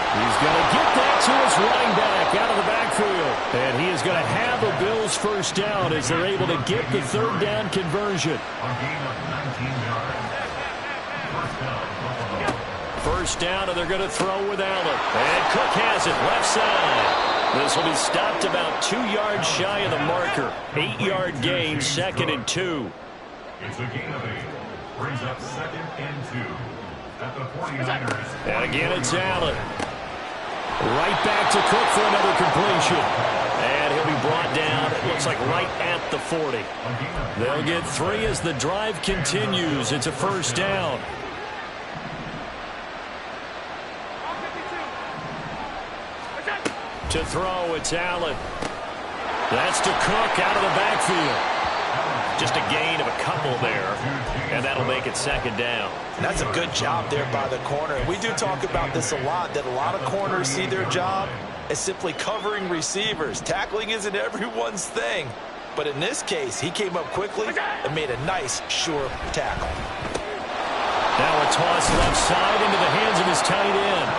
He's going to get that to his running back out of the backfield. And he is going to have a Bills first down as they're able to get the third down conversion. First down, and they're going to throw with Allen. And Cook has it left side. This will be stopped about 2 yards shy of the marker. 8-yard gain, 2nd and 2. It's a gain of 8. Brings up 2nd and 2 at the 49ers. And again, it's Allen. Right back to Cook for another completion. And he'll be brought down, it looks like right at the 40. They'll get 3 as the drive continues. It's a first down. To throw, it's Allen. That's to Cook out of the backfield. Just a gain of a couple there, and that'll make it 2nd down. And that's a good job there by the corner. And we do talk about this a lot, that a lot of corners see their job as simply covering receivers. Tackling isn't everyone's thing. But in this case, he came up quickly and made a nice, sure tackle. Now a toss left side into the hands of his tight end.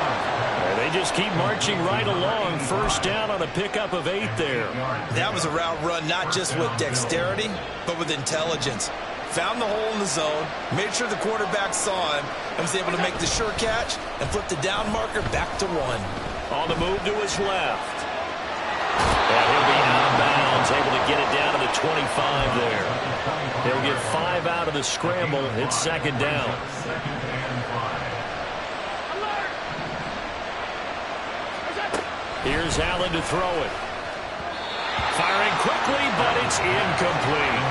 They just keep marching right along. First down on a pickup of 8 there. That was a route run not just with dexterity, but with intelligence. Found the hole in the zone, made sure the quarterback saw him, and was able to make the sure catch and flip the down marker back to 1. On the move to his left. And he'll be out of bounds, able to get it down to the 25 there. He'll get 5 out of the scramble. It's 2nd down. Here's Allen to throw it. Firing quickly, but it's incomplete.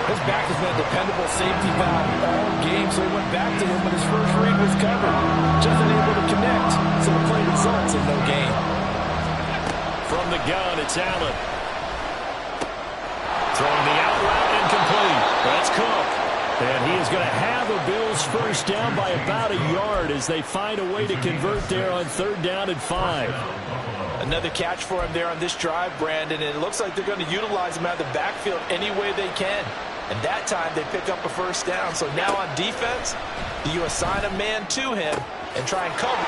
His back has been a dependable safety valve all game, so he went back to him, but his first read was covered. Just unable to connect, so the play results in no gain. From the gun, it's Allen. Throwing the out route, incomplete. That's Cook. And he is going to have a Bills first down by about a yard as they find a way to convert there on 3rd down and 5. Another catch for him there on this drive, Brandon, and it looks like they're going to utilize him out of the backfield any way they can. And that time they pick up a first down. So now on defense, you assign a man to him and try and cover.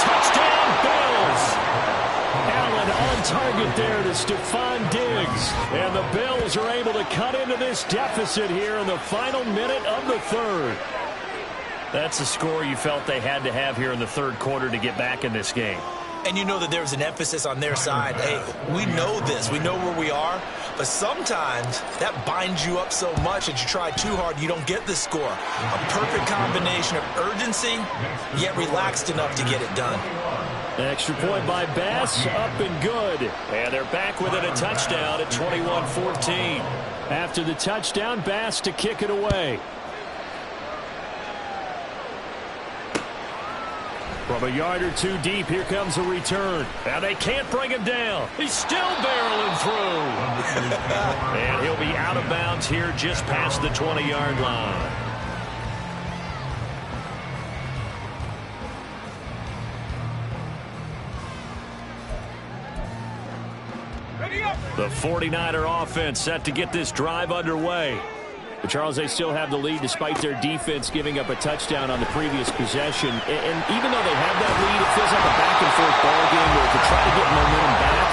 Touchdown, Bills! Allen on target there to Stephon Diggs. And the Bills are able to cut into this deficit here in the final minute of the 3rd. That's the score you felt they had to have here in the 3rd quarter to get back in this game. And you know that there's an emphasis on their side. Hey, we know this. We know where we are. But sometimes that binds you up so much that you try too hard, you don't get the score. A perfect combination of urgency, yet relaxed enough to get it done. Extra point by Bass, up and good. And they're back within a touchdown at 21-14. After the touchdown, Bass to kick it away. From a yard or 2 deep, here comes a return. Now they can't bring him down. He's still barreling through. And he'll be out of bounds here just past the 20-yard line. The 49er offense set to get this drive underway. But Charles, they still have the lead despite their defense giving up a touchdown on the previous possession. And even though they have that lead, it feels like a back-and-forth ball game where to try to get momentum back,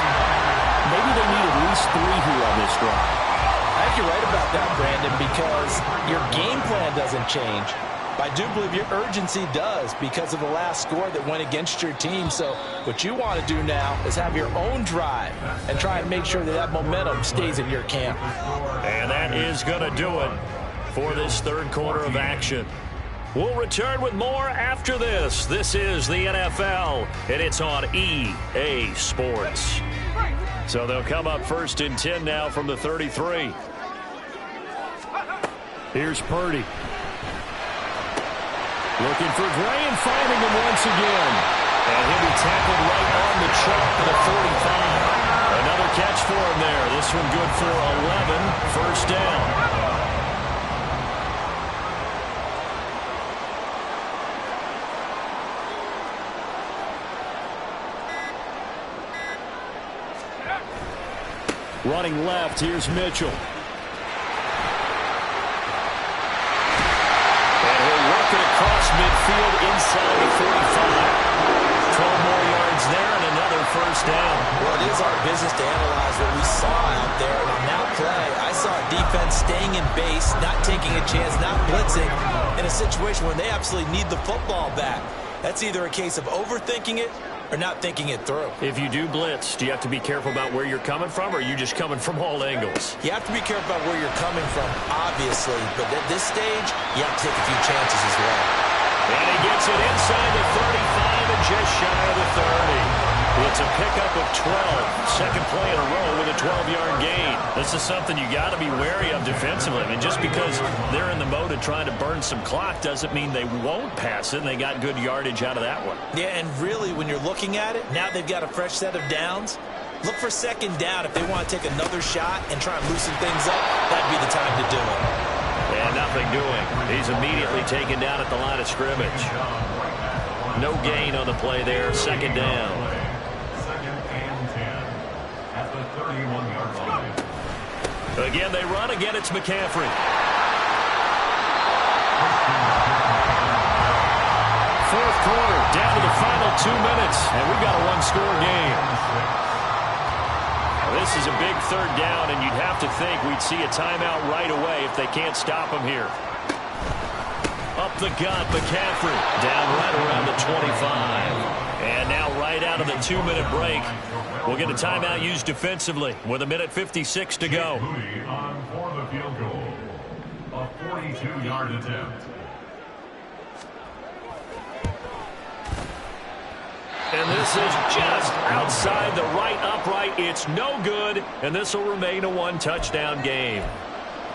maybe they need at least 3 here on this drive. I think you're right about that, Brandon, because your game plan doesn't change. I do believe your urgency does because of the last score that went against your team. So what you want to do now is have your own drive and try and make sure that that momentum stays in your camp. And that is going to do it for this third quarter of action. We'll return with more after this. This is the NFL, and it's on EA Sports. So they'll come up 1st and 10 now from the 33. Here's Purdy. Looking for Gray and finding him once again. And he'll be tackled right on the chalk to the 45. Another catch for him there. This one good for 11. First down. Running left, here's Mitchell. And he'll work it across midfield inside the 45. 12 more yards there and another first down. Well, it is our business to analyze what we saw out there. And on that play, I saw defense staying in base, not taking a chance, not blitzing, in a situation where they absolutely need the football back. That's either a case of overthinking it or not thinking it through. If you do blitz, do you have to be careful about where you're coming from, or are you just coming from all angles? You have to be careful about where you're coming from, obviously. But at this stage, you have to take a few chances as well. And he gets it inside the 35 and just shy of the 30. It's a pickup of 12. Second play in a row with a 12-yard gain. This is something you got to be wary of defensively. I mean, just because they're in the mode of trying to burn some clock doesn't mean they won't pass it, and they got good yardage out of that one. Yeah, and really, when you're looking at it, now they've got a fresh set of downs. Look for second down if they want to take another shot and try and loosen things up. That'd be the time to do it. And nothing doing. He's immediately taken down at the line of scrimmage. No gain on the play there. Second down. Second and 10 at the 31-yard line. Again, they run. Again, it's McCaffrey. Fourth quarter, down to the final 2 minutes, and we've got a one-score game. This is a big third down, and you'd have to think we'd see a timeout right away if they can't stop him here. Up the gut, McCaffrey, down right around the 25. And now right out of the 2-minute break, we'll get a timeout used defensively with 1:56 to go. On for the field goal. A 42-yard attempt. And this is just outside the right upright. It's no good, and this will remain a one-touchdown game.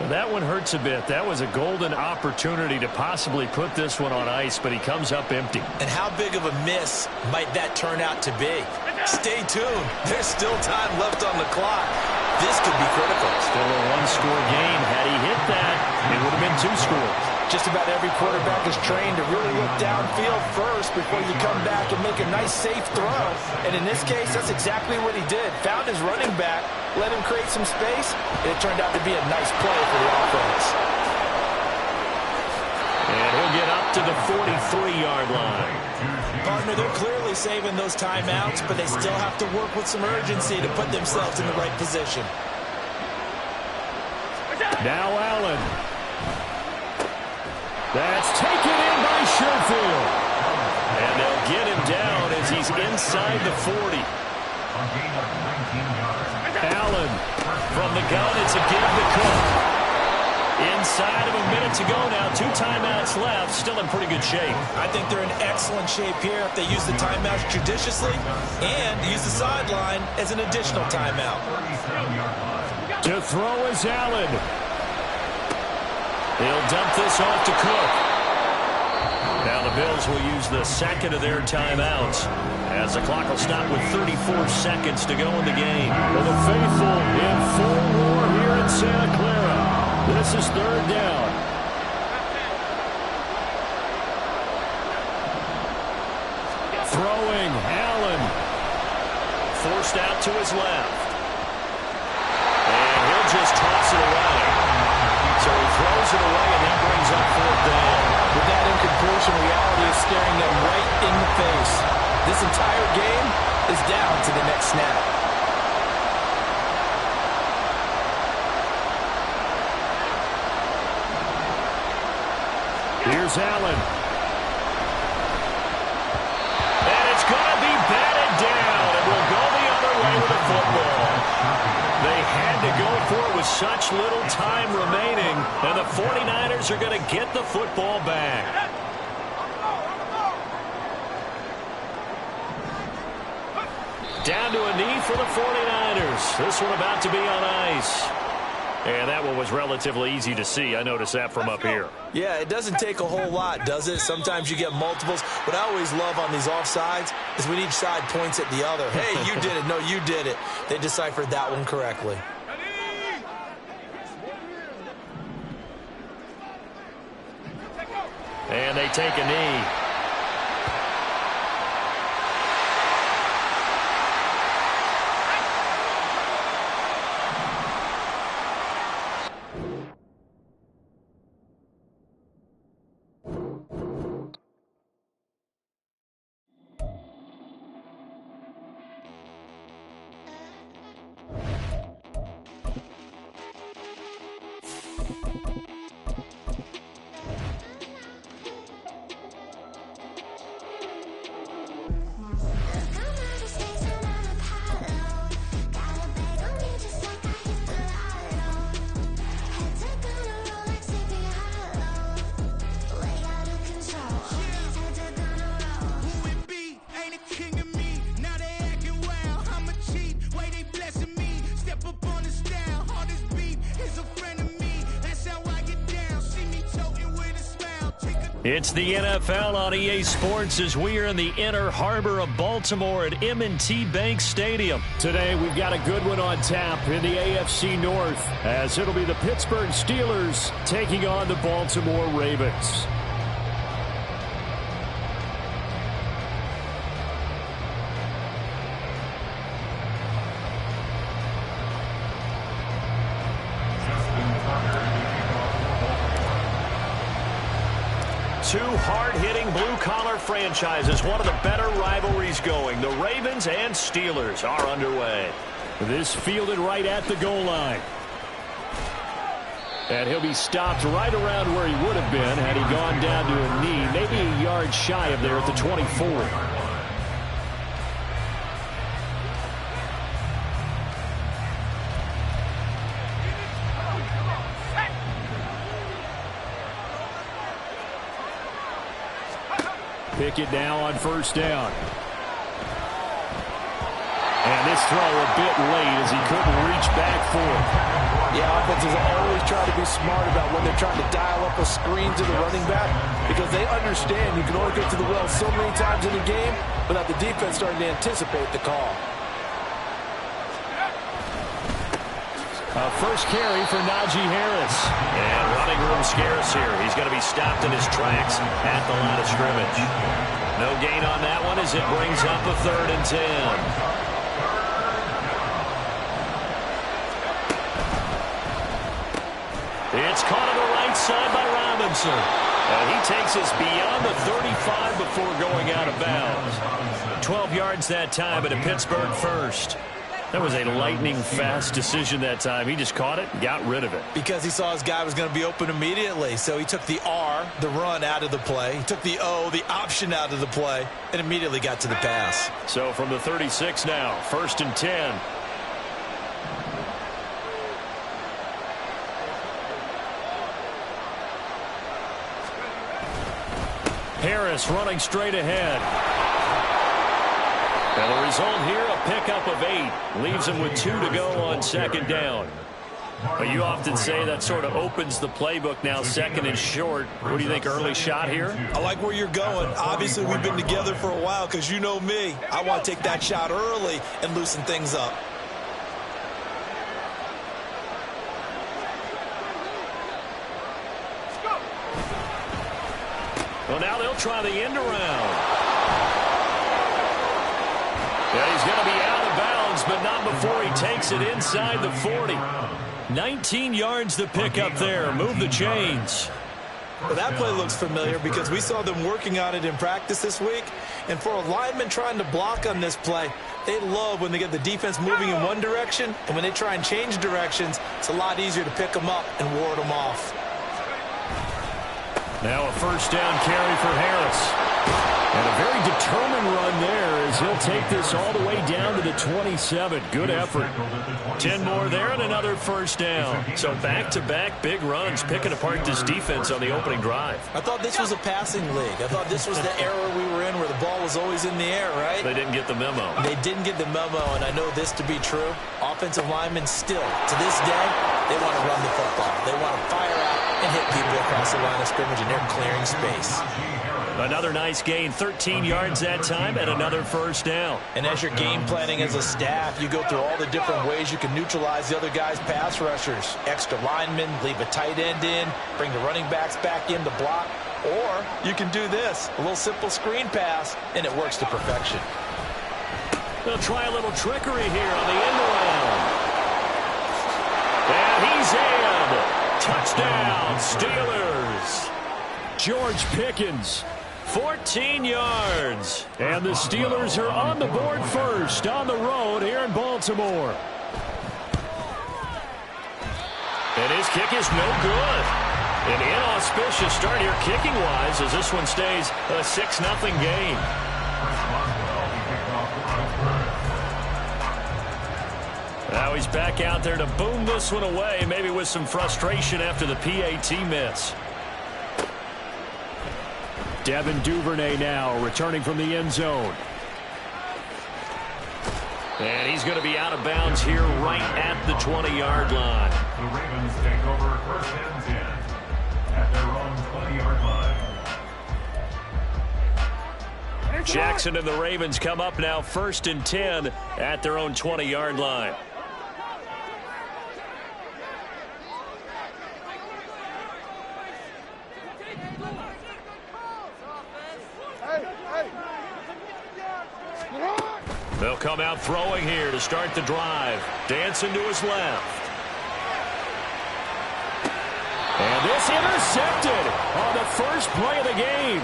That one hurts a bit. That was a golden opportunity to possibly put this one on ice, but he comes up empty. And how big of a miss might that turn out to be? Stay tuned. There's still time left on the clock. This could be critical. Still a one-score game. Had he hit that, it would have been 2 scores. Just about every quarterback is trained to really look downfield first before you come back and make a nice, safe throw. And in this case, that's exactly what he did. Found his running back, let him create some space, and it turned out to be a nice play for the offense. And he'll get up to the 43-yard line. Partner, they're clearly saving those timeouts, but they still have to work with some urgency to put themselves in the right position. Now Allen. That's taken in by Sherfield. And they'll get him down as he's inside the 40. Allen from the gun. It's a give to Cook. Inside of a minute to go now. 2 timeouts left. Still in pretty good shape. I think they're in excellent shape here if they use the timeouts judiciously and use the sideline as an additional timeout. To throw is Allen. He'll dump this off to Cook. Now the Bills will use the second of their timeouts as the clock will stop with 34 seconds to go in the game. For the faithful in full roar here in Santa Clara. This is third down. Throwing Allen. Forced out to his left. And he'll just toss it away. So he throws it away, and that brings up fourth down. With that incompletion, reality is staring them right in the face. This entire game is down to the next snap. Here's Allen. And it's going to be batted down. It will go the other way with the football. They had to go for it with such little time remaining, and the 49ers are going to get the football back. Down to a knee for the 49ers. This one about to be on ice. And that one was relatively easy to see. I noticed that from up here. Yeah, it doesn't take a whole lot, does it? Sometimes you get multiples. What I always love on these offsides is when each side points at the other. Hey, you did it. No, you did it. They deciphered that one correctly. And they take a knee. It's the NFL on EA Sports as we are in the inner harbor of Baltimore at M&T Bank Stadium. Today we've got a good one on tap in the AFC North as it'll be the Pittsburgh Steelers taking on the Baltimore Ravens. Two hard-hitting blue-collar franchises, one of the better rivalries going. The Ravens and Steelers are underway. This fielded right at the goal line. And he'll be stopped right around where he would have been had he gone down to a knee, maybe a yard shy of there at the 24. Pickett now on first down. And this throw a bit late as he couldn't reach back for it. Yeah, offenses always try to be smart about when they're trying to dial up a screen to the running back because they understand you can only get to the well so many times in a game without the defense starting to anticipate the call. First carry for Najee Harris. And running room scarce here. He's going to be stopped in his tracks at the line of scrimmage. No gain on that one as it brings up a 3rd and 10. It's caught on the right side by Robinson. And he takes us beyond the 35 before going out of bounds. 12 yards that time and a Pittsburgh first. That was a lightning-fast decision that time. He just caught it and got rid of it. Because he saw his guy was going to be open immediately. So he took the R, the run, out of the play. He took the O, the option, out of the play, and immediately got to the pass. So from the 36 now, 1st and 10. Harris running straight ahead. And the result here, a pickup of 8. Leaves him with 2 to go on 2nd down. But you often say that sort of opens the playbook now, 2nd and short. What do you think, early shot here? I like where you're going. Obviously, we've been together for a while because you know me. I want to take that shot early and loosen things up. Well, now they'll try the end around. Yeah, he's going to be out of bounds, but not before he takes it inside the 40. 19 yards to pick up there. Move the chains. Well, that play looks familiar because we saw them working on it in practice this week. And for a lineman trying to block on this play, they love when they get the defense moving in one direction. And when they try and change directions, it's a lot easier to pick them up and ward them off. Now a first down carry for Harris. And a very determined run there as he'll take this all the way down to the 27. Good effort. 10 more there and another first down. So back-to-back big runs picking apart this defense on the opening drive. I thought this was a passing league. I thought this was the era we were in where the ball was always in the air, right? They didn't get the memo. They didn't get the memo, and I know this to be true. Offensive linemen still, to this day, they want to run the football. They want to fire out and hit people across the line of scrimmage, and they're clearing space. Another nice gain, 13 yards that time, and another first down. And as you're game planning as a staff, you go through all the different ways you can neutralize the other guy's pass rushers. Extra linemen, leave a tight end in, bring the running backs back in to block. Or you can do this, a little simple screen pass, and it works to perfection. They'll try a little trickery here on the end around. And he's in. Touchdown, Steelers. George Pickens. 14 yards. And the Steelers are on the board first on the road here in Baltimore. And his kick is no good. An inauspicious start here kicking-wise as this one stays a 6-0 game. Now he's back out there to boom this one away, maybe with some frustration after the PAT miss. Devin Duvernay now returning from the end zone. And he's going to be out of bounds here right at the 20-yard line. The Ravens take over first and 10 at their own 20-yard line. Jackson and the Ravens come up now first and 10 at their own 20-yard line. They'll come out throwing here to start the drive. Dancing to his left. And this intercepted on the first play of the game.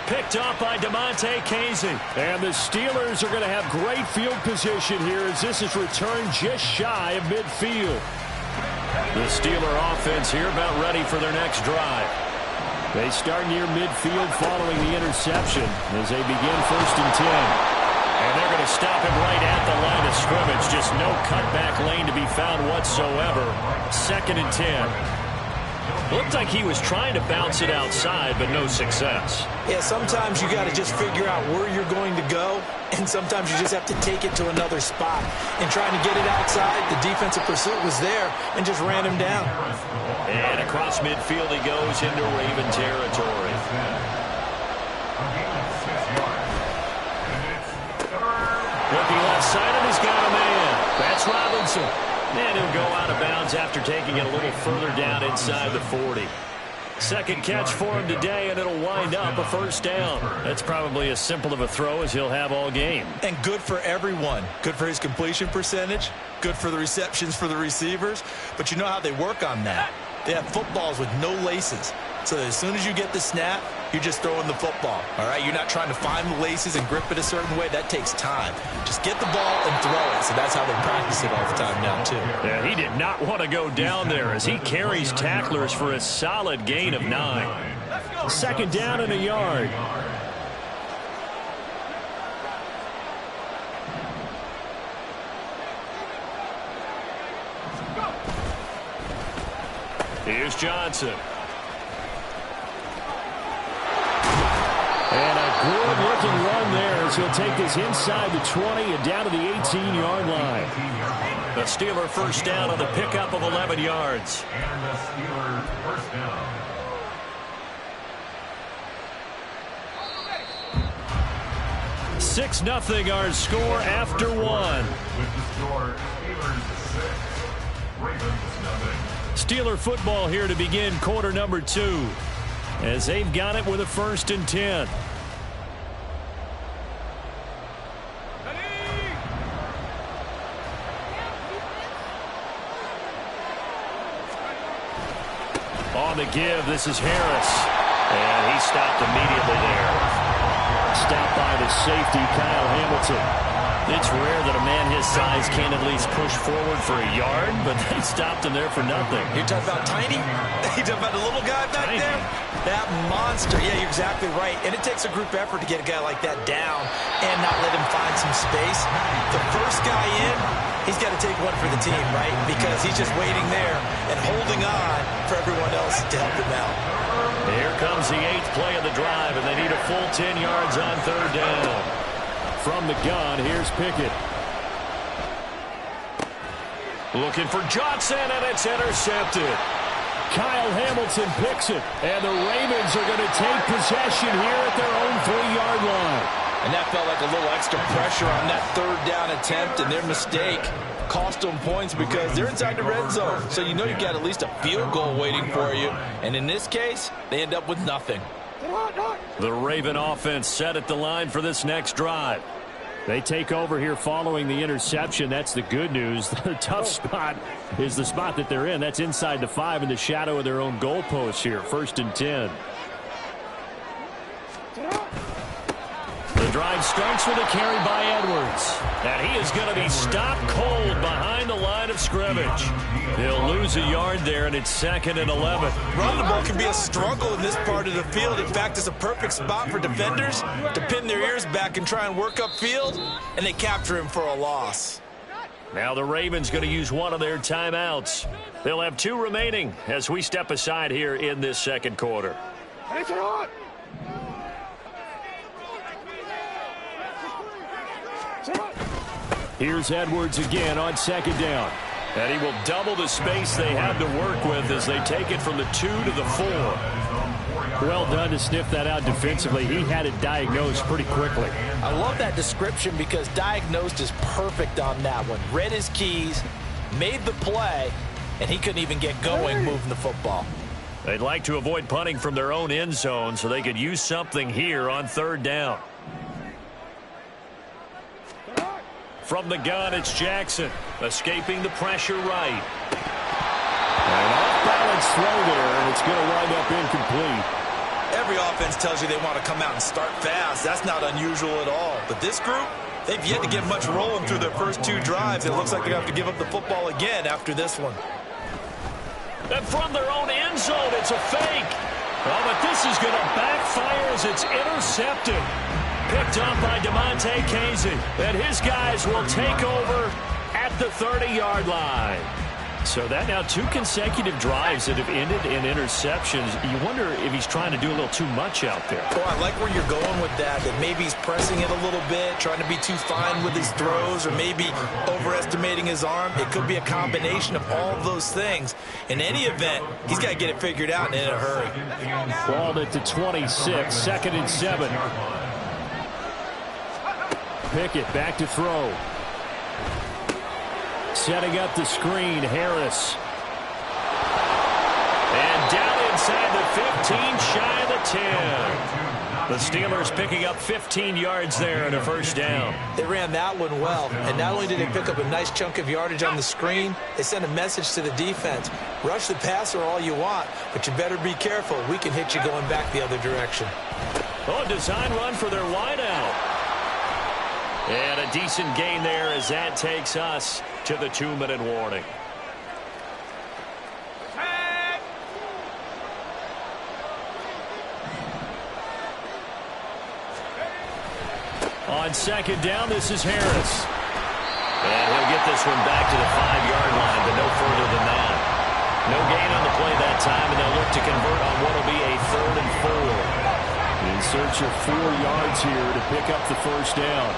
Picked up by DeMonte Casey. And the Steelers are going to have great field position here as this is returned just shy of midfield. The Steeler offense here about ready for their next drive. They start near midfield following the interception as they begin first and 10. And they're going to stop him right at the line of scrimmage. Just no cutback lane to be found whatsoever. Second and 10. Looked like he was trying to bounce it outside, but no success. Yeah, sometimes you got to just figure out where you're going to go, and sometimes you just have to take it to another spot. And trying to get it outside, the defensive pursuit was there and just ran him down. And across midfield he goes into Raven territory. Looking left side, and he's got a man. That's Robinson. And he'll go out of bounds after taking it a little further down inside the 40. Second catch for him today, and it'll wind up a first down. That's probably as simple of a throw as he'll have all game. And good for everyone. Good for his completion percentage. Good for the receptions for the receivers. But you know how they work on that. They have footballs with no laces. So that as soon as you get the snap, you're just throwing the football. All right, you're not trying to find the laces and grip it a certain way. That takes time. Just get the ball and throw it. So that's how they practice it all the time now, too. Yeah, he did not want to go down there as he carries tacklers for a solid gain of 9. Second down and a yard. Here's Johnson. And a good-looking run there as he'll take this inside the 20 and down to the 18-yard line. The Steeler first down on the pickup of 11 yards. And the Steelers first down. Six nothing our score after one. With the score, Steelers 6, Ravens nothing. Steeler football here to begin quarter number 2 as they've got it with a first and 10. On the give, this is Harris. And he stopped immediately there. Stopped by the safety, Kyle Hamilton. It's rare that a man his size can't at least push forward for a yard, but they stopped him there for nothing. You're talking about tiny? You're talking about the little guy back there? That monster. Yeah, you're exactly right. And it takes a group effort to get a guy like that down and not let him find some space. The first guy in, he's got to take one for the team, right? Because he's just waiting there and holding on for everyone else to help him out. Here comes the 8th play of the drive, and they need a full 10 yards on 3rd down. From the gun, here's Pickett. Looking for Johnson, and it's intercepted. Kyle Hamilton picks it, and the Ravens are going to take possession here at their own 3-yard line. And that felt like a little extra pressure on that 3rd down attempt, and their mistake cost them points because they're inside the red zone. So you know you got at least a field goal waiting for you. And in this case, they end up with nothing. The Raven offense set at the line for this next drive. They take over here following the interception. That's the good news. The tough spot is the spot that they're in. That's inside the 5 in the shadow of their own goalpost here. 1st and 10. The drive starts with a carry by Edwards. And he is going to be stopped cold behind the line of scrimmage. He'll lose a yard there, and it's 2nd and 11. Running the ball can be a struggle in this part of the field. In fact, it's a perfect spot for defenders to pin their ears back and try and work upfield, and they capture him for a loss. Now the Ravens going to use one of their timeouts. They'll have 2 remaining as we step aside here in this 2nd quarter. Here's Edwards again on 2nd down. And he will double the space they have to work with as they take it from the 2 to the 4. Well done to sniff that out defensively. He had it diagnosed pretty quickly. I love that description because diagnosed is perfect on that one. Read his keys, made the play, and he couldn't even get going moving the football. They'd like to avoid punting from their own end zone so they could use something here on 3rd down. From the gun, it's Jackson, escaping the pressure right. An off-balance throw there, and it's going to wind up incomplete. Every offense tells you they want to come out and start fast. That's not unusual at all. But this group, they've yet to get much rolling through their first 2 drives. It looks like they're going to have to give up the football again after this one. And from their own end zone, it's a fake. Oh, but this is going to backfire as it's intercepted. Picked up by DeMonte Casey. And his guys will take over at the 30-yard line. So that now 2 consecutive drives that have ended in interceptions. You wonder if he's trying to do a little too much out there. Oh, I like where you're going with that maybe he's pressing it a little bit, trying to be too fine with his throws, or maybe overestimating his arm. It could be a combination of all of those things. In any event, he's got to get it figured out and in a hurry. Balled at the 26, 2nd and 7. Pickett back to throw. Setting up the screen, Harris. And down inside the 15, shy of the 10. The Steelers picking up 15 yards there and a 1st down. They ran that one well, and not only did they pick up a nice chunk of yardage on the screen, they sent a message to the defense. Rush the passer all you want, but you better be careful. We can hit you going back the other direction. Oh, design run for their wideout. And a decent gain there as that takes us to the 2-minute warning. On 2nd down, this is Harris. And he'll get this one back to the 5-yard line, but no further than that. No gain on the play that time, and they'll look to convert on what will be a 3rd and 4. In search of 4 yards here to pick up the 1st down.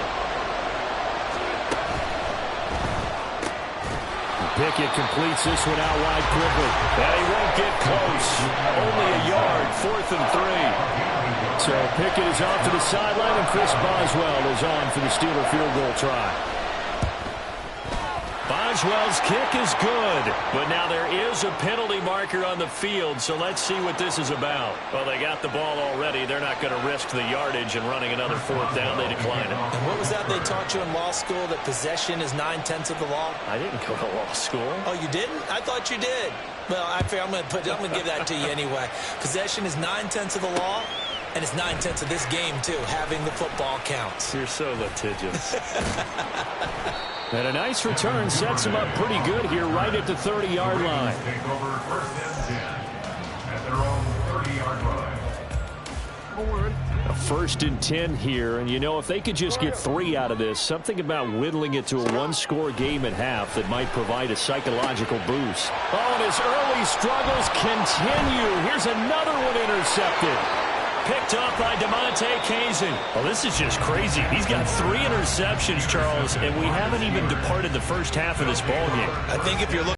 Pickett completes this one out wide quickly. And he won't get close. Only a yard, 4th and 3. So Pickett is off to the sideline, and Chris Boswell is on for the Steeler field goal try. Boswell's kick is good. But now there is a penalty marker on the field, so let's see what this is about. Well, they got the ball already. They're not going to risk the yardage and running another fourth down. They decline it. And what was that they taught you in law school, that possession is 9/10 of the law? I didn't go to law school. Oh, you didn't? I thought you did. Well, I'm going to give that to you anyway. Possession is 9/10 of the law, and it's 9/10 of this game, too. Having the football counts. You're so litigious. And a nice return sets him up pretty good here right at the 30-yard line. Take over first and 10 at their own 30-yard line. A 1st and 10 here, and you know, if they could just get 3 out of this, something about whittling it to a one-score game at half that might provide a psychological boost. Oh, and his early struggles continue. Here's another one intercepted. Picked up by DeMonte Kazin. Well, this is just crazy. He's got 3 interceptions, Charles, and we haven't even departed the first half of this ball game. I think if you're looking